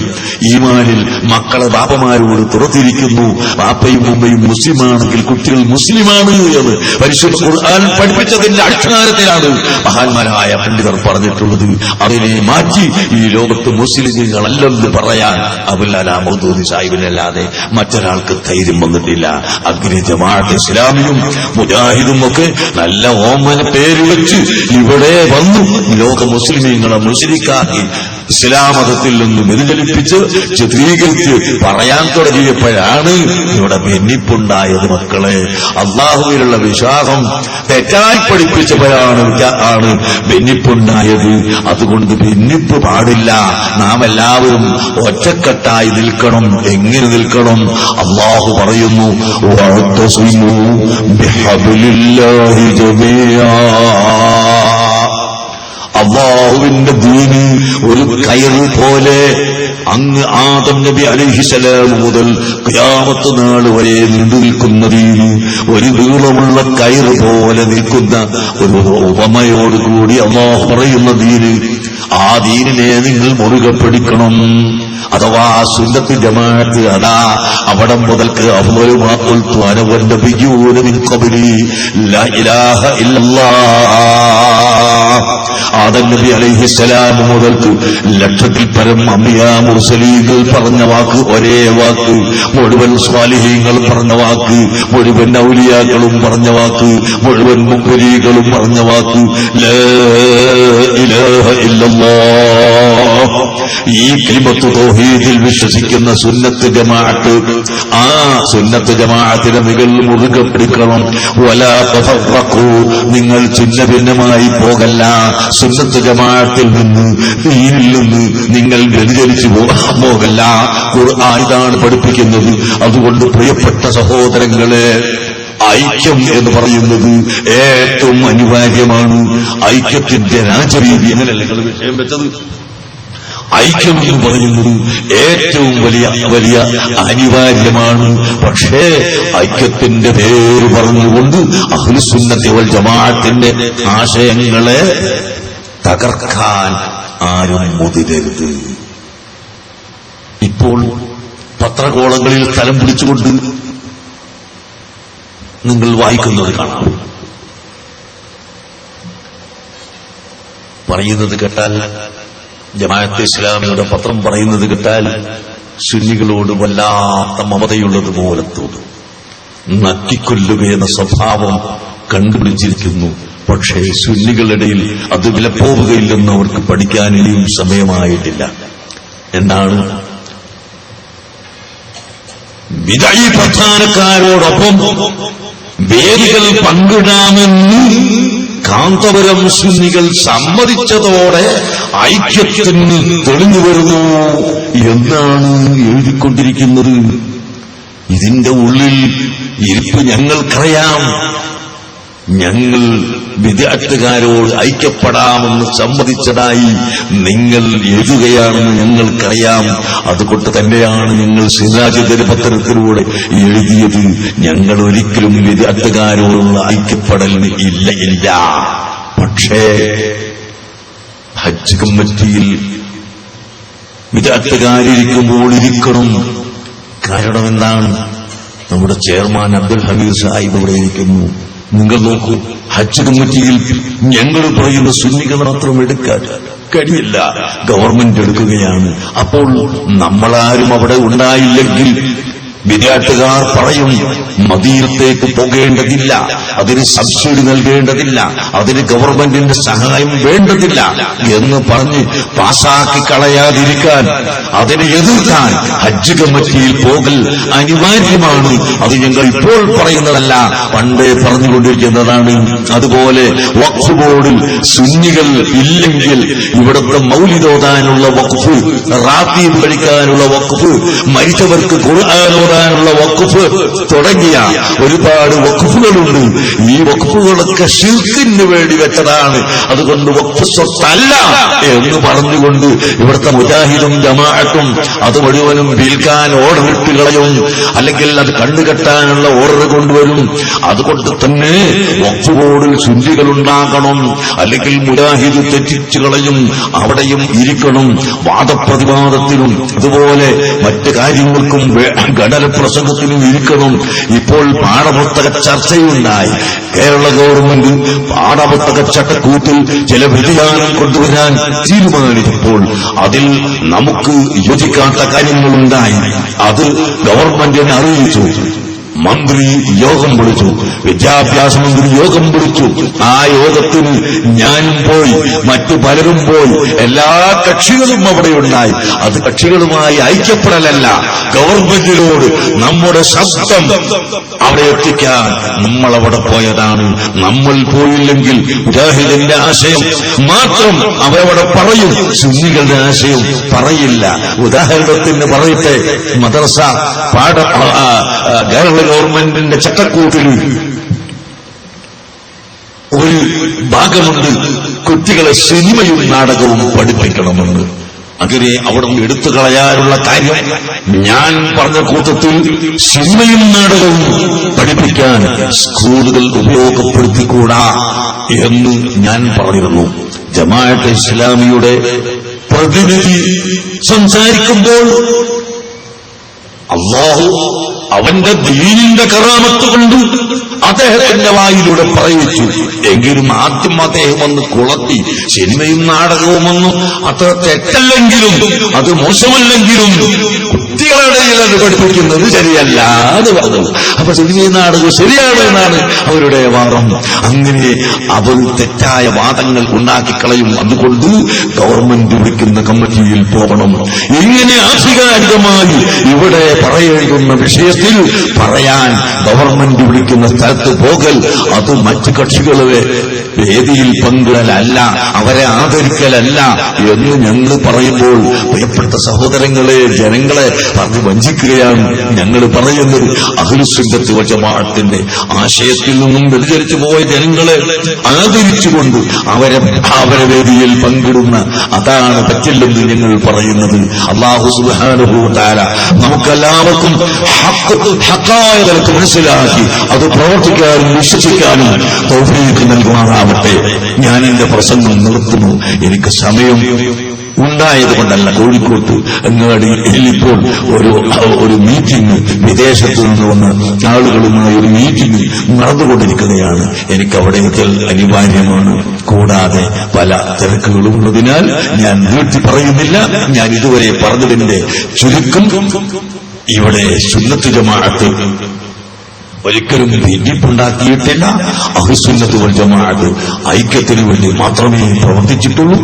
ഈമാനിൽ മക്കളെ ബാപ്പമാരോട് തുറത്തിരിക്കുന്നു. ബാപ്പയും ഉമ്മയും മുസ്ലിമാണെങ്കിൽ കുട്ടികൾ മുസ്ലിമാണ് എന്ന് പരിശുദ്ധ ഖുർആൻ പഠിപ്പിച്ചതിന്റെ അടിസ്ഥാനത്തിലാണ് മഹാന്മാരായ പണ്ഡിതർ പറഞ്ഞിട്ടുള്ളത്. അതിനെ മാറ്റി ഈ ലോകത്ത് മുസ്ലിങ്ങളല്ലെന്ന് പറയാൻ അബുൽ-അല മൗദൂദി സാഹിബിനല്ലാതെ മറ്റൊരാൾക്ക് ധൈര്യം വന്നിട്ടില്ല. അഗ്നി ജമാഅത്ത് ഇസ്ലാമിയും മുജാഹിദും ഒക്കെ നല്ല ഓമന പേര് വെച്ച് ഇവിടെ വന്നു ലോക മുസ്ലിമീങ്ങളെ മുശ്രിക്കാക്കി ഇസ്ലാം മതത്തിൽ നിന്നും വ്യതിചലിപ്പിച്ച് ചിത്രീകരിച്ച് പറയാൻ തുടങ്ങിയപ്പോഴാണ് ഇവിടെ ഭിന്നിപ്പുണ്ടായത്. മക്കളെ, അള്ളാഹുവിലുള്ള വിശ്വാസം തെറ്റായി പഠിപ്പിച്ചപ്പോഴാണ് ഭിന്നിപ്പുണ്ടായത്. അതുകൊണ്ട് ഭിന്നിപ്പ് പാടില്ല. നാം എല്ലാവരും ഒറ്റക്കെട്ടായി നിൽക്കണം. എങ്ങനെ നിൽക്കണം? അള്ളാഹു പറയുന്നു, വഅ്തസിമൂ ബിഹബ്ലില്ലാഹി ജമീഅ. അല്ലാഹുവിന്റെ ദീന് ഒരു കയറ് പോലെ അങ്ങ് ആദം നബി അലൈഹിസ്സലാം മുതൽ ഖിയാമത്ത് നാൾ വരെ നീണ്ടു നിൽക്കുന്ന ദീന് ഒരു നീളമുള്ള കയറ് പോലെ നിൽക്കുന്ന ഒരു ഉപമയോടുകൂടി അല്ലാഹു പറയുന്ന ദീന്, ആ ദീനിനെ നിങ്ങൾ മുറുകെ പിടിക്കണം. അഥവാ സുന്നത്ത് ജമാഅത്ത്, അതാ അവിടം മുതൽക്ക് അഫ്ളലു മാ ഖുൽതു അന വന്നബിയ്യൂന മിൻ ഖബ്ലി ലാ ഇലാഹ ഇല്ലല്ലാഹ്. ആദം നബി അലൈഹിസ്സലാം മുതൽക്ക് ലക്ഷത്തിൽ പരം അംബിയാ മുർസലീങ്ങൾ പറഞ്ഞ വാക്ക് ഒരേ വാക്ക്, മുഴുവൻ സ്വാലിഹീങ്ങൾ പറഞ്ഞ വാക്ക്, മുഴുവൻ ഔലിയാക്കളും പറഞ്ഞ വാക്ക്, മുഴുവൻ മുഖരീകളും പറഞ്ഞ വാക്ക് ലാ ഇലാഹ ഇല്ലല്ലാഹ്. ഈ കലിമത്തു തൗഹീദിൽ വിശ്വസിക്കുന്ന സുന്നത്ത് ജമാഅത്ത്, ആ സുന്നത്ത് ജമാഅത്തിനെ നിങ്ങൾ മുറുകെ പിടിക്കണം. വലാ തഫറഖു, നിങ്ങൾ ഛിന്ന ഭിന്നമായി പോകല്ല. സുന്നത്ത് ജമാഅത്തിൽ നിന്ന്, ദീനിൽ നിന്ന് നിങ്ങൾ വ്യതിചലിച്ചു പോകല്ല. ഖുർആൻ ഇതാണ് പഠിപ്പിക്കുന്നത്. അതുകൊണ്ട് പ്രിയപ്പെട്ട സഹോദരങ്ങളെ, ഐക്യം എന്ന് പറയുന്നത് ഏറ്റവും അനിവാര്യമാണ്. ഐക്യത്തിന്റെ രാജരീതി അങ്ങനെയല്ലേ നിങ്ങൾ വിഷയം വെച്ചത്? ഐക്യം എന്ന് പറയുന്നത് ഏറ്റവും വലിയ അനിവാര്യമാണ്. പക്ഷേ ഐക്യത്തിന്റെ പേര് പറഞ്ഞുകൊണ്ട് അഹ്ലുസുന്നത്തി വൽ ജമാഅത്തിന്റെ ആശയങ്ങളെ തകർക്കാൻ ആരും മുതിരരുത്. ഇപ്പോൾ പത്രകോളങ്ങളിൽ സ്ഥലം പിടിച്ചുകൊണ്ട് നിങ്ങൾ വായിക്കുന്നത് കാണാം. പറയുന്നത് കേട്ടാൽ, ജമാഅത്തെ ഇസ്ലാമിയുടെ പത്രം പറയുന്നത് കേട്ടാൽ സുന്നികളോട് വല്ലാത്ത മമതയുള്ളതുപോലെ തോന്നും. നക്കിക്കൊല്ലുകയെന്ന സ്വഭാവം കണ്ടുപിടിച്ചിരിക്കുന്നു. പക്ഷേ സുന്നികളുടെ അത് വിലപ്പോവുകയില്ലെന്ന് അവർക്ക് പഠിക്കാൻ ഇനിയും സമയമായിട്ടില്ല. എന്താണ് വിദഈ പ്രസ്ഥാനക്കാരോടൊപ്പം വേദികൾ പങ്കിടാമെന്ന് കാന്തപുരം സുന്നികൾ സമ്മതിച്ചതോടെ ഐക്യത്തിന് തെളിഞ്ഞു വരുന്നു എന്നാണ് എഴുതിക്കൊണ്ടിരിക്കുന്നത്. ഇതിന്റെ ഉള്ളിൽ ഇരിപ്പ് ഞങ്ങൾക്കറിയാം. ഞങ്ങൾ വിദഅത്തുകാരോട് ഐക്യപ്പെടാമെന്ന് സമ്മതിച്ചതായി നിങ്ങൾ എഴുതുകയാണെന്ന് ഞങ്ങൾക്കറിയാം. അതുകൊണ്ട് തന്നെയാണ് ഞങ്ങൾ സിറാജ് ദിനപത്രത്തിലൂടെ എഴുതിയത്. ഞങ്ങൾ ഒരിക്കലും വിദഅത്തുകാരോടുള്ള ഐക്യപ്പെടലിന് ഇല്ല. പക്ഷേ ഹജ്ജ് കമ്മിറ്റിയിൽ വിദഅത്തുകാരിരിക്കുമ്പോൾ ഇരിക്കണം. കാരണം എന്താണ്? നമ്മുടെ ചെയർമാൻ അബ്ദുൽ ഹമീദ് സാഹിബ് ഇവിടെ ഇരിക്കുന്നു. നിങ്ങൾ നോക്കൂ, ഹജ്ജ് കമ്മിറ്റിയിൽ ഞങ്ങൾ പറയുന്ന സുന്നികൾ മാത്രം എടുക്കാൻ കഴിയില്ല, ഗവൺമെന്റ് എടുക്കുകയാണ്. അപ്പോൾ നമ്മളാരും അവിടെ ഉണ്ടായില്ലെങ്കിൽ വിദ്യാർത്ഥികാർ പറയും മദീനത്തേക്ക് പോകേണ്ടതില്ല, അതിന് സബ്സിഡി നൽകേണ്ടതില്ല, അതിന് ഗവൺമെന്റിന്റെ സഹായം വേണ്ടതില്ല എന്ന് പറഞ്ഞ് പാസാക്കി കളയാതിരിക്കാൻ, അതിനെ എതിർക്കാൻ ഹജ്ജ് കമ്മിറ്റിയിൽ പോകൽ അനിവാര്യമാണ്. അത് ഞങ്ങൾ ഇപ്പോൾ പറയുന്നതല്ല, പണ്ടേ പറഞ്ഞുകൊണ്ടിരിക്കുന്നതാണ്. അതുപോലെ വഖഫ് ബോർഡിൽ സുന്നികൾ ഇല്ലെങ്കിൽ ഇവിടുത്തെ മൗലിദോദാനുള്ള വഖഫ്, റാത്തീബ് കഴിക്കാനുള്ള വഖഫ്, മരിച്ചവർക്ക് ഖുർആൻ ാനുള്ള വഖഫ് തുടങ്ങിയ ഒരുപാട് വഖഫുകളുണ്ട്. ഈ വഖഫുകളൊക്കെ ശിർക്കിന് വേണ്ടി വെച്ചതാണ്. അതുകൊണ്ട് വഖഫ് സ്വത്തല്ല എന്ന് പറഞ്ഞുകൊണ്ട് ഇവിടുത്തെ മുജാഹിദും ജമാഅത്തും അത് മുഴുവനും വിൽക്കാൻ ഓർഡർ ഇട്ട് കളയും, അല്ലെങ്കിൽ അത് കണ്ടുകെട്ടാനുള്ള ഓർഡർ കൊണ്ടുവരും. അതുകൊണ്ട് തന്നെ വഖഫ് ബോർഡിൽ സുന്നികൾ ഉണ്ടാകണം, അല്ലെങ്കിൽ മുജാഹിദ് തെറ്റിച്ചു കളയും. അവിടെയും ഇരിക്കണം, വാദപ്രതിവാദത്തിനും അതുപോലെ മറ്റു കാര്യങ്ങൾക്കും പ്രസംഗത്തിനും ഇരിക്കണം. ഇപ്പോൾ പാഠപുസ്തക ചർച്ചയുണ്ടായി. കേരള ഗവൺമെന്റ് പാഠപുസ്തക ചട്ടക്കൂട്ടിൽ ചില വ്യതിയാനം കൊണ്ടുവരാൻ തീരുമാനിച്ചപ്പോൾ അതിൽ നമുക്ക് യോജിക്കാത്ത കാര്യങ്ങളുണ്ടായി. അത് ഗവൺമെന്റിനെ അറിയിച്ചു. മന്ത്രി യോഗം വിളിച്ചു, വിദ്യാഭ്യാസ മന്ത്രി യോഗം വിളിച്ചു. ആ യോഗത്തിന് ഞാനും പോയി, മറ്റു പലരും പോയി, എല്ലാ കക്ഷികളും അവിടെ ഉണ്ടായി. അത് കക്ഷികളുമായി ഐക്യപ്പെടലല്ല, ഗവൺമെന്റിനോട് നമ്മുടെ ശബ്ദം അവിടെ എത്തിക്കാൻ നമ്മളവിടെ പോയതാണ്. നമ്മൾ പോയില്ലെങ്കിൽ മുജാഹിദിന്റെ ആശയം മാത്രം അവരവിടെ പറയും, സുന്നികളുടെ ആശയം പറയില്ല. ഉദാഹരണത്തിന് പറയട്ടെ, മദ്രസ കേരള ഗവൺമെന്റിന്റെ ചട്ടക്കൂട്ടിൽ ഒരു ഭാഗമുണ്ട്, കുട്ടികളെ സിനിമയും നാടകവും പഠിപ്പിക്കണമെന്ന്. അങ്ങനെ അവിടെ എടുത്തു കളയാനുള്ള കാര്യം, ഞാൻ പറഞ്ഞ കൂട്ടത്തിൽ സിനിമയും നാടകവും പഠിപ്പിക്കാൻ സ്കൂളുകൾ ഉപയോഗപ്പെടുത്തിക്കൂടാ എന്ന് ഞാൻ പറഞ്ഞിരുന്നു. ജമാഅത്തെ ഇസ്ലാമിയുടെ പ്രതിനിധി സംസാരിക്കുമ്പോൾ അല്ലാഹു അവന്റെ ദീനിന്റെ കറാമത്ത് കൊണ്ട് അദ്ദേഹത്തിന്റെ വായിലൂടെ പറയിച്ചു. എങ്കിലും ആദ്യം അദ്ദേഹം ഒന്ന് കുളത്തി, സിനിമയും നാടകവും ഒന്നും അത്ര തെറ്റല്ലെങ്കിലും അത് മോശമല്ലെങ്കിലും കുട്ടികളുടെ അത് പഠിപ്പിക്കുന്നത് ശരിയല്ല എന്ന് പറഞ്ഞു. അപ്പൊ സിനിമയും നാടകവും ശരിയാണ് എന്നാണ് അവരുടെ വാദം. അങ്ങനെ അവർ തെറ്റായ വാദങ്ങൾ ഉണ്ടാക്കിക്കളയും. അതുകൊണ്ട് ഗവൺമെന്റ് വിളിക്കുന്ന കമ്മിറ്റിയിൽ പോകണം. ഇങ്ങനെ ആധികാരികമായി ഇവിടെ പറയേണ്ടുന്ന വിഷയത്തിൽ പറയാൻ ഗവൺമെന്റ് വിളിക്കുന്ന സ്ഥലത്ത് പോകൽ, അത് മറ്റു കക്ഷികളെ വേദിയിൽ പങ്കിടലല്ല, അവരെ ആദരിക്കലല്ല എന്ന് ഞങ്ങൾ പറയുമ്പോൾ, പ്രിയപ്പെട്ട സഹോദരങ്ങളെ, ജനങ്ങളെ പറഞ്ഞ് വഞ്ചിക്കുകയാണ് ഞങ്ങൾ പറയുന്നത്. അഹ്ലുസുന്നത്ത് വൽ ജമാഅത്തിന്റെ ആശയത്തിൽ നിന്നും വ്യതിചലിച്ചു പോയ ജനങ്ങളെ ആദരിച്ചുകൊണ്ട് അവരെ വേദിയിൽ പങ്കിടുന്ന അതാണ് പറ്റില്ലെന്ന് ഞങ്ങൾ പറയുന്നത്. അല്ലാഹു സുബ്ഹാനഹു വ തആല നമുക്കെല്ലാവർക്കും ഹഖായ നിലക്ക് മനസ്സിലാക്കി അത് പ്രവർത്തിക്കാനും വിശ്വസിക്കാനും തൗഫീഖ് നൽകുമാറാവട്ടെ. ഞാൻ എന്റെ പ്രസംഗം നിർത്തുന്നു. എനിക്ക് സമയം ഉണ്ടായതുകൊണ്ടല്ല. കോഴിക്കോട്ട് അങ്ങാടിയിൽ ഇപ്പോൾ ഒരു മീറ്റിംഗ്, വിദേശത്തു നിന്ന് വന്ന ആളുകളുമായി ഒരു മീറ്റിംഗ് നടന്നുകൊണ്ടിരിക്കുകയാണ്. എനിക്ക് അവിടെ എത്തൽ അനിവാര്യമാണ്. കൂടാതെ പല തിരക്കുകളും ഉള്ളതിനാൽ ഞാൻ നീട്ടി പറയുന്നില്ല. ഞാൻ ഇതുവരെ പറഞ്ഞതിന്റെ ചുരുക്കം, ഇവിടെ സുന്നത്ത് ജമാഅത്ത് ഒരിക്കലും ഭിന്നിപ്പുണ്ടാക്കിയിട്ടില്ല. അഹ്ലുസുന്നത്ത് വൽ ജമാഅത്ത് ഐക്യത്തിന് വേണ്ടി മാത്രമേ പ്രവർത്തിച്ചിട്ടുള്ളൂ.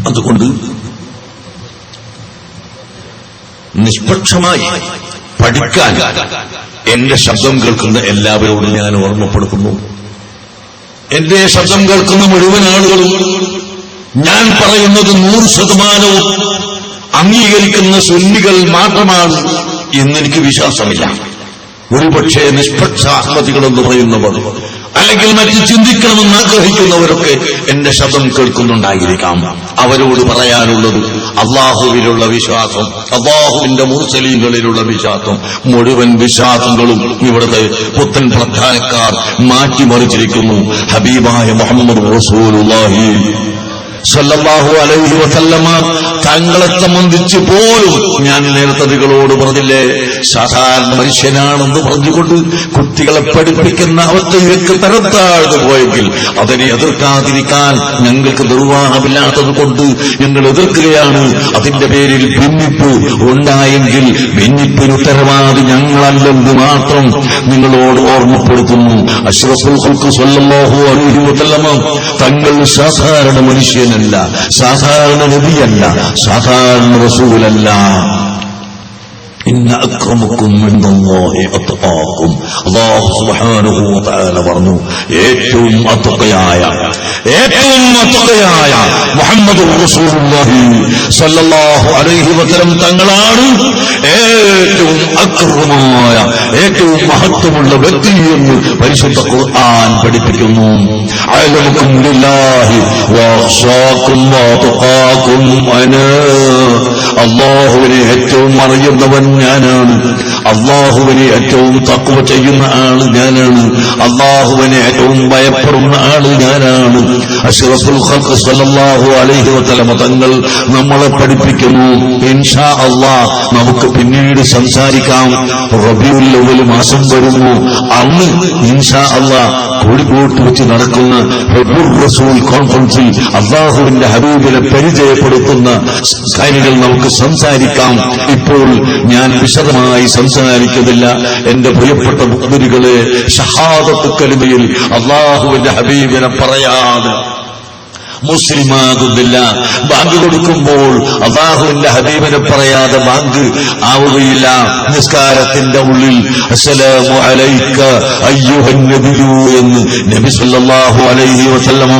അതുകൊണ്ട് നിഷ്പക്ഷമായി പഠിക്കാൻ എന്റെ ശബ്ദം കേൾക്കുന്ന എല്ലാവരോടും ഞാൻ ഓർമ്മപ്പെടുത്തുന്നു. എന്റെ ശബ്ദം കേൾക്കുന്ന മുഴുവൻ ആളുകളും ഞാൻ പറയുന്നത് 100% അംഗീകരിക്കുന്ന സുന്നികൾ മാത്രമാണ് എന്നെനിക്ക് വിശ്വാസമില്ല. ഒരുപക്ഷെ നിഷ്പക്ഷ അഹ്മദികളെന്ന് പറയുന്നവർ അല്ലെങ്കിൽ മറ്റ് ചിന്തിക്കണമെന്ന് ആഗ്രഹിക്കുന്നവരൊക്കെ എന്റെ ശബ്ദം കേൾക്കുന്നുണ്ടായിരിക്കാം. അവരോട് പറയാനുള്ളത് അള്ളാഹുവിലുള്ള വിശ്വാസം, അള്ളാഹുവിന്റെ മുർസലീങ്ങളിലുള്ള വിശ്വാസം, മുഴുവൻ വിശ്വാസങ്ങളും ഇവിടുത്തെ പുത്തൻ പ്രധാനക്കാർ മാറ്റിമറിച്ചിരിക്കുന്നു. ഹബീബായ മുഹമ്മദ് റസൂലുള്ളാഹി സല്ലല്ലാഹു അലൈഹി വസല്ലമ തങ്ങളെ സംബന്ധിച്ച് പോലും ഞാൻ നേരത്തെ നിങ്ങളോട് പറഞ്ഞില്ലേ, സാധാരണ മനുഷ്യനാണെന്ന് പറഞ്ഞുകൊണ്ട് കുട്ടികളെ പഠിപ്പിക്കുന്ന അവസ്ഥയിലേക്ക് തരത്താഴ്ന്നു പോയെങ്കിൽ അതിനെ എതിർക്കാതിരിക്കാൻ ഞങ്ങൾക്ക് നിർവാഹമില്ലാത്തത് കൊണ്ട് ഞങ്ങൾ എതിർക്കുകയാണ്. അതിന്റെ പേരിൽ ഭിന്നിപ്പ് ഉണ്ടായെങ്കിൽ ഭിന്നിപ്പിന് ഉത്തരവാദി ഞങ്ങളല്ലെന്ന് മാത്രം നിങ്ങളോട് ഓർമ്മപ്പെടുത്തുന്നു. അഷ്റഫുൽ ഖൽഖ് സല്ലല്ലാഹു അലൈഹി വസല്ലമ തങ്ങൾ സാധാരണ മനുഷ്യൻ, സാധാരണ നബിയല്ല, സാധാരണ റസൂലല്ല. ഇന്ന അക്രമക്കും ഇൻദല്ലാഹി അത്ഖാക്കും. അല്ലാഹു സുബ്ഹാനഹു വ തആല പറഞ്ഞു, ഏറ്റവും അത്ഖയായ മുഹമ്മദ് റസൂലുള്ളാഹി സ്വല്ലല്ലാഹു അലൈഹി വസല്ലം തങ്ങളാണ് ഏറ്റവും അക്രമമായ, ഏറ്റവും മഹത്വമുള്ള വ്യക്തി എന്ന് പരിശുദ്ധ ഖുർആൻ പഠിപ്പിക്കുന്നു. അഅലമുക്കും ലില്ലാഹി വഅഖ്ശാക്കും വഅത്ഖാക്കും അനാ. അല്ലാഹുവിനെ ഏറ്റവും അറിയുന്നവൻ ഞാനാണ്, അള്ളാഹുവിനെ ഏറ്റവും തഖ്വ ചെയ്യുന്ന ആള് ഞാനാണ്, അള്ളാഹുവിനെ ഏറ്റവും ഭയപ്പെടുന്ന ആള് ഞാനാണ്. അഷ്റഫുൽ ഖൽഖ് സല്ലല്ലാഹു അലൈഹി വസല്ലം തങ്ങൾ നമ്മളെ പഠിപ്പിക്കുന്നു. ഇൻഷാ അല്ലാഹ് നമുക്ക് പിന്നീട് സംസാരിക്കാം. റബീഉൽ അവ്വൽ മാസം വരുന്നു. അന്ന് ഇൻഷാ അല്ലാഹ് കോഴിക്കോട്ട് വെച്ച് നടക്കുന്ന ഹുബ്ബുർ റസൂൽ കോൺഫറൻസിൽ അള്ളാഹുവിന്റെ ഹബീബിനെ പരിചയപ്പെടുത്തുന്ന കാര്യങ്ങൾ നമുക്ക് സംസാരിക്കാം. ഇപ്പോൾ ഞാൻ വിശദമായി സംസാരിക്കുന്നില്ല. എന്റെ പ്രിയപ്പെട്ട മുഅ്മിനുകളെ, ഷഹാദത്ത് കലിമയിൽ അള്ളാഹുവിന്റെ ഹബീബിനെ പറയാതെ മുസ്ലിമാകുന്നില്ല. ബാങ്ക് കൊടുക്കുമ്പോൾ അല്ലാഹുവിന്റെ ഹബീബിനെ പറയാതെ ബാങ്ക് ആവുകയില്ല. നിസ്കാരത്തിന്റെ ഉള്ളിൽ അസ്സലാമു അലൈക അയ്യുഹൻ നബിയു എന്ന് നബി സല്ലല്ലാഹു അലൈഹി വസല്ലം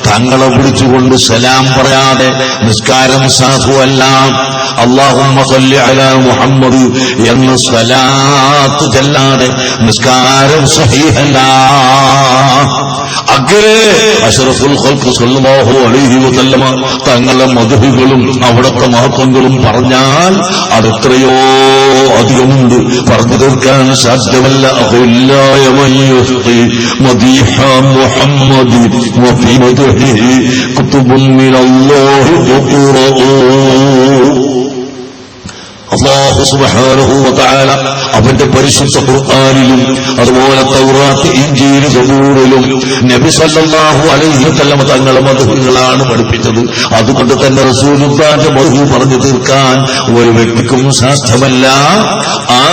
തങ്ങളെ വിളിച്ചുകൊണ്ട് സലാം പറയാതെ നിസ്കാരം സാധുവല്ല. അല്ലാഹുമ്മ സല്ലി അലാ മുഹമ്മദ് എന്ന സ്വലാത്ത് ചൊല്ലാതെ നിസ്കാരം സഹീഹല്ല. അഗ്രേ അഷ്റഫുൽ ഖൽഖ് സല്ലല്ലാഹു അലൈഹി വസല്ലമ തങ്ങളുടെ മദ്ഹുകളും അവിടുത്തെ മഹത്വങ്ങളും പറഞ്ഞാൽ അതെത്രയോ അധികമുണ്ട്, പറഞ്ഞു തീർക്കാൻ സാധ്യമല്ല. അഖുല്ലായ മയ്യുഹ്തി മദീഹ മുഹമ്മദി വഫി മദ്ഹിഹി കുതുബുൻ മിനല്ലാഹി തുഖറഊ. അല്ലാഹു സുബ്ഹാനഹു വ തആല അവന്റെ പരിശുദ്ധ ഖുർആനിലും അതുപോലെ തൗറാത്ത്, ഇൻജീൽ, സബൂറിലും നബി സല്ലല്ലാഹു അലൈഹി വസല്ലം തങ്ങളുടെ മദ്ഹുകളാണ് പഠിപ്പിച്ചത്. അതുകൊണ്ട് തന്നെ റസൂലുള്ളാഹിന്റെ മദ്ഹു പറഞ്ഞു തീർക്കാൻ ഒരു വ്യക്തിക്കും സാധ്യമല്ല. ആ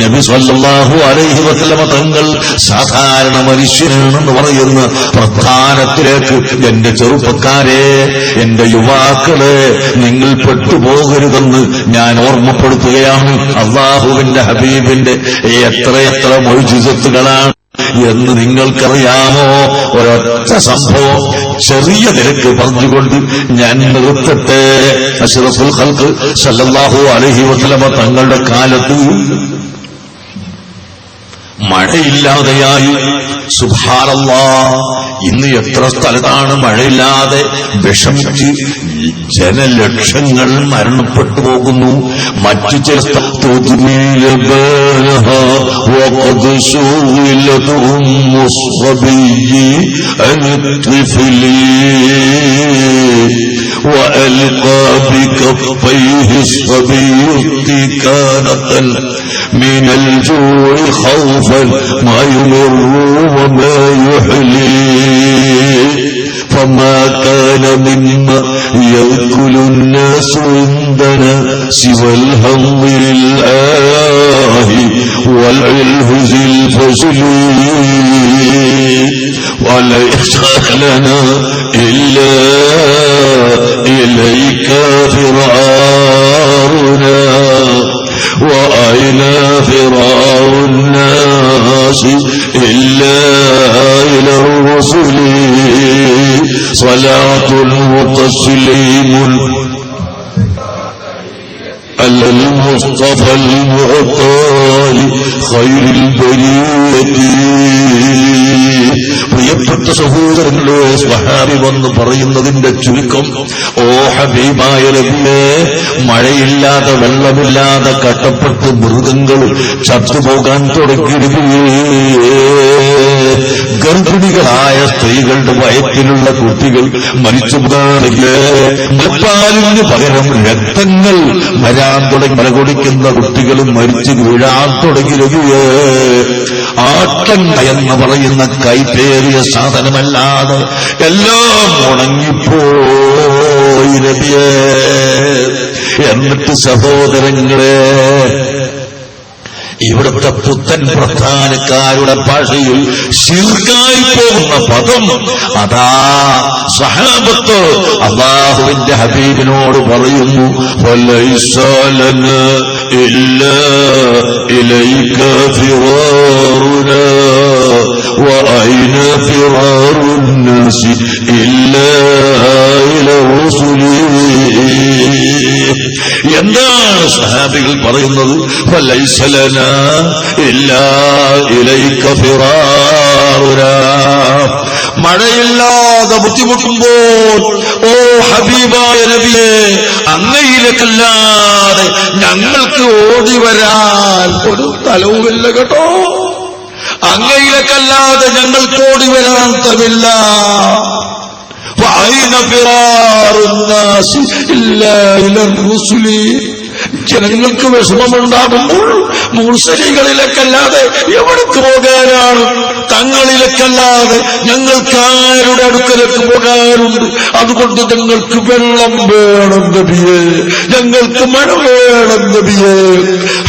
നബി സല്ലല്ലാഹു അലൈഹി വസല്ലം തങ്ങൾ സാധാരണ മനുഷ്യനാണെന്ന് പറയുന്ന പ്രധാനത്തിലേക്ക് എന്റെ ചെറുപ്പക്കാരെ, എന്റെ യുവാക്കളെ, നിങ്ങൾ പെട്ടുപോകരുതെന്ന് ഞാൻ ഓർമ്മപ്പെടുത്തുന്നു. ഓർമ്മപ്പെടുത്തുകയാണ് അല്ലാഹുവിന്റെ ഹബീബിന്റെ എത്രയെത്ര മുഅ്ജിസത്തുകളാണ് എന്ന് നിങ്ങൾക്കറിയാമോ? ഒരൊറ്റ സംഭവം ചെറിയ നിരക്ക് പറഞ്ഞുകൊണ്ട് ഞാൻ നിർത്തട്ടെ. അഷ്റഫുൽ ഖൽഖ് സല്ലല്ലാഹു അലൈഹി വസല്ലമ തങ്ങളുടെ കാലത്ത് മഴയില്ലാതെയായി. സുബ്ഹാനല്ലാഹ്, ഇന്ന് എത്ര സ്ഥലത്താണ് മഴയില്ലാതെ വിഷമിച്ച് ജനലക്ഷങ്ങൾ മരണപ്പെട്ടു പോകുന്നു. മറ്റു ചില وألقى بكفيه الصبي استكانة من الجوع خوفا ما يمر وما يحلي فما كان مما يأكل الناس عندنا سوى الحمد لله والعلهز الفجل وليس لنا إلا إليك فرارنا وأين فرار الناس إلا إلى الرسل صلاة وتسليم على المصطفى المعطاء خير البرية. പ്രിയപ്പെട്ട സഹോദരങ്ങളെ, സ്വഹാബി വന്ന് പറയുന്നതിന്റെ ചുരുക്കം, ഓ ഹബീബായ നബിയേ, മഴയില്ലാതെ വെള്ളമില്ലാതെ കട്ടപ്പെട്ട് മൃഗങ്ങൾ ചത്തുപോകാൻ തുടങ്ങിയിരിക്കുകയേ. ഗർഭിണികളായ സ്ത്രീകളുടെ വയറ്റിലുള്ള കുട്ടികൾ മരിച്ചു പോകാറില്ലേ? മുലപ്പാലിന് പകരം രക്തങ്ങൾ വരാൻ തുടങ്ങി, മലകൊടിക്കുന്ന കുട്ടികൾ മരിച്ചു വീഴാൻ തുടങ്ങിയിരിക്കുകയേ. ആട്ടണ്ട എന്ന് പറയുന്ന കൈപ്പേറിയ സാധനമല്ലാതെ എല്ലാം ഉണങ്ങിപ്പോയി നബിയേ. എന്നിട്ട് സഹോദരങ്ങളെ, ഇവിടുത്തെ പുത്തൻ പ്രധാനക്കാരുടെ ഭാഷയിൽ ശിർക്കായി പോകുന്ന പദം അതാ സഹാബത്ത് അല്ലാഹുവിന്റെ ഹബീബിനോട് പറയുന്നു, വലൈസ ലനാ ഇല്ലാ ഇലൈക ഫിറാറുനാ വഅൈന ഫിറാറുൻ നാസി ഇല്ലാ ഇലാ റസൂലി. എന്താണ് സഹാബികൾ പറയുന്നത്? വലൈസ ലനാ ഇല്ലാ ഇലൈക ഫിറാറുനാ. മഴയില്ലാതെ ബുദ്ധിമുട്ടുമ്പോൾ ഓ ഹബീബായ നബിയേ, അങ്ങയിലേക്കല്ലാതെ ഞങ്ങൾക്ക് ഓടി വരാൻ ഒരു സ്ഥലവുമില്ല കേട്ടോ. അങ്ങയിലേക്കല്ലാതെ ഞങ്ങൾക്ക് ഓടി വരാൻ സ്ഥലമില്ല. وأين فرار الناس إلا إلى الرسل. ജനങ്ങൾക്ക് വിഷമമുണ്ടാകുമ്പോൾ മുർസലികളിലേക്കല്ലാതെ എവിടേക്ക് പോകാനാണ്? തങ്ങളിലേക്കല്ലാതെ ഞങ്ങൾക്ക് ആരുടെ അടുക്കലേക്ക് പോകാനുണ്ട്? അതുകൊണ്ട് ഞങ്ങൾക്ക് വെള്ളം വേണം നബിയേ, ഞങ്ങൾക്ക് മഴ വേണം നബിയേ.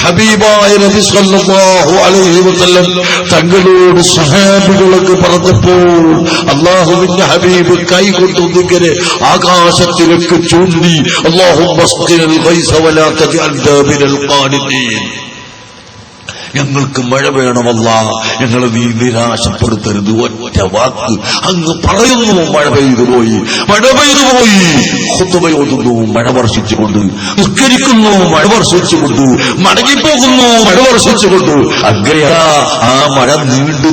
ഹബീബായ നബി സല്ലല്ലാഹു അലൈഹി വസല്ലം തങ്ങളോട് സഹാബികളൊക്കെ പറഞ്ഞപ്പോൾ അല്ലാഹുവിന്റെ ഹബീബ് കൈകൊണ്ടൊന്നിങ്ങനെ ആകാശത്തിലേക്ക് ചൂണ്ടി, അല്ലാഹുമ്മ സ്ഖിനൽ ഗൈസ വലാ തജഅൽനാ മിനൽ ഖാനിതീൻ. ഞങ്ങൾക്ക് മഴ വേണമല്ല, ഞങ്ങളെ നീ നിരാശപ്പെടുത്തരുത്. ഒറ്റ വാക്ക് അങ്ങ് പറയുന്നു, മഴ പെയ്തു പോയി, മഴ പെയ്തു പോയി. ഖുതുബയോതുന്നു, മഴ വർഷിച്ചുകൊണ്ട് നിസ്കരിക്കുന്നു, മഴ വർഷിച്ചുകൊണ്ട് മടങ്ങിപ്പോകുന്നു, മഴ വർഷിച്ചുകൊണ്ട്. അങ്ങനെയാ ആ മഴ നീണ്ടു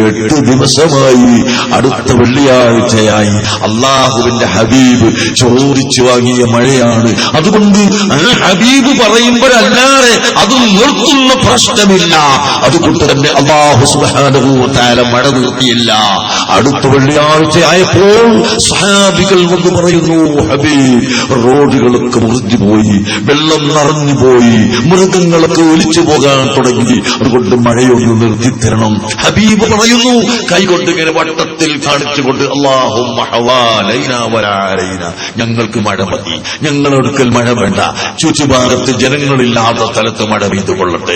8 ദിവസമായി. അടുത്ത വെള്ളിയാഴ്ചയായി അള്ളാഹുവിന്റെ ഹബീബ് ചോദിച്ചു വാങ്ങിയ മഴയാണ്. അതുകൊണ്ട് ആ ഹബീബ് പറയുമ്പോഴല്ലാതെ അത് നിർത്തുന്ന പ്രശ്നമില്ല. അതുകൊണ്ട് തന്നെ അല്ലാഹു സുബ്ഹാനഹു വ തആല മഴ നിർത്തിയില്ല. അടുത്ത വെള്ളിയാഴ്ചയായപ്പോൾ സഹാബികൾ വന്ന് പറയുന്നു, ഹബീബ്, റോഡുകളൊക്കെ മുറിഞ്ഞുപോയി, വെള്ളം നിറഞ്ഞുപോയി, മൃഗങ്ങളൊക്കെ ഒലിച്ചു പോകാൻ തുടങ്ങി, അതുകൊണ്ട് മഴയൊന്ന് നിർത്തിത്തരണം. ഹബീബ് പറയുന്നു, കൈകൊണ്ട് ഇങ്ങനെ വട്ടത്തിൽ കാണിച്ചുകൊണ്ട്, അല്ലാഹുമ്മ ഹവാലൈനാ വലാ അലൈനാ, ഞങ്ങൾക്ക് മഴ മതി, ഞങ്ങളൊടുക്കൽ മഴ വേണ്ട, ചുറ്റുഭാഗത്ത് ജനങ്ങളില്ലാത്ത സ്ഥലത്ത് മഴ പെയ്തു കൊള്ളട്ടെ.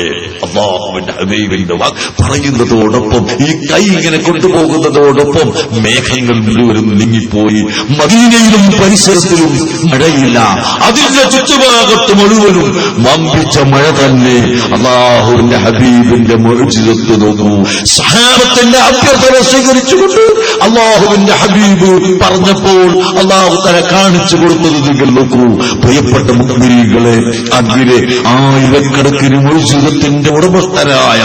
അല്ലാഹുവിന്റെ ഹബീബിന്റെ വാക്ക് പറയുന്നതോടൊപ്പം ഈ കൈ ഇങ്ങനെ കൊണ്ടുപോകുന്നതോടൊപ്പം മേഘങ്ങൾ മുഴുവനും നീങ്ങിപ്പോയി. മദീനയിലും പരിസരത്തിലും മഴയില്ല. അതിന്റെ ചുറ്റുഭാഗത്ത് മുഴുവനും വമ്പിച്ച മഴ തന്നെ. അല്ലാഹുവിന്റെ ഹബീബിന്റെ മുഅ്ജിസത്ത് നോക്കൂ. സഹാബത്തിന്റെ അഭ്യർത്ഥന സ്വീകരിച്ചുകൊണ്ട് അല്ലാഹുവിന്റെ ഹബീബ് പറഞ്ഞപ്പോൾ അല്ലാഹു തആല കാണിച്ചു കൊടുത്തത് നിങ്ങൾ നോക്കൂ. പ്രിയപ്പെട്ട മുഅ്മിനീങ്ങളെ, അങ്ങനെ ആയിരക്കണക്കിന് മുഅ്ജിസത്തിന്റെ ഉടമസ്ഥരായ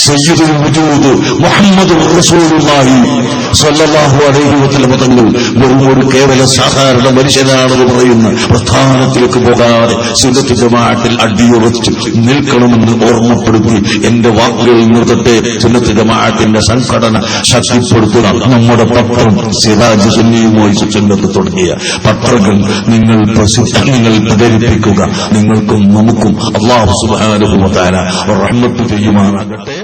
സയ്യിദുൽ വജൂദ് മുഹമ്മദുർ റസൂലുള്ളാഹി സ്വല്ലല്ലാഹു അലൈഹി വസല്ലം തങ്ങൾ വെറും ഒരു കേവല സാധാരണ മനുഷ്യനാണെന്ന് പറയുന്ന പ്രസ്ഥാനത്തിലേക്ക് പോകാതെ സുന്നത്ത് ജമാഅത്തിൽ അടിയുറച്ച് നിൽക്കണമെന്ന് ഓർമ്മപ്പെടുത്തി എന്റെ വാക്കുകൾ നിർത്തട്ടെ. സുന്നത്ത് ജമാഅത്തിന്റെ സംഘടന ശക്തിപ്പെടുത്തുക. നമ്മുടെ പത്രം സിറാജ് സുന്നിയുമായി സുന്നത്ത് തുടങ്ങിയ പത്രങ്ങൾ നിങ്ങൾ പ്രചരിപ്പിക്കുക. നിങ്ങൾക്കും നമുക്കും അല്ലാഹു സുബ്ഹാനഹു വ തആല റഹ്മത്ത് ചെയ്യുമാറാകട്ടെ.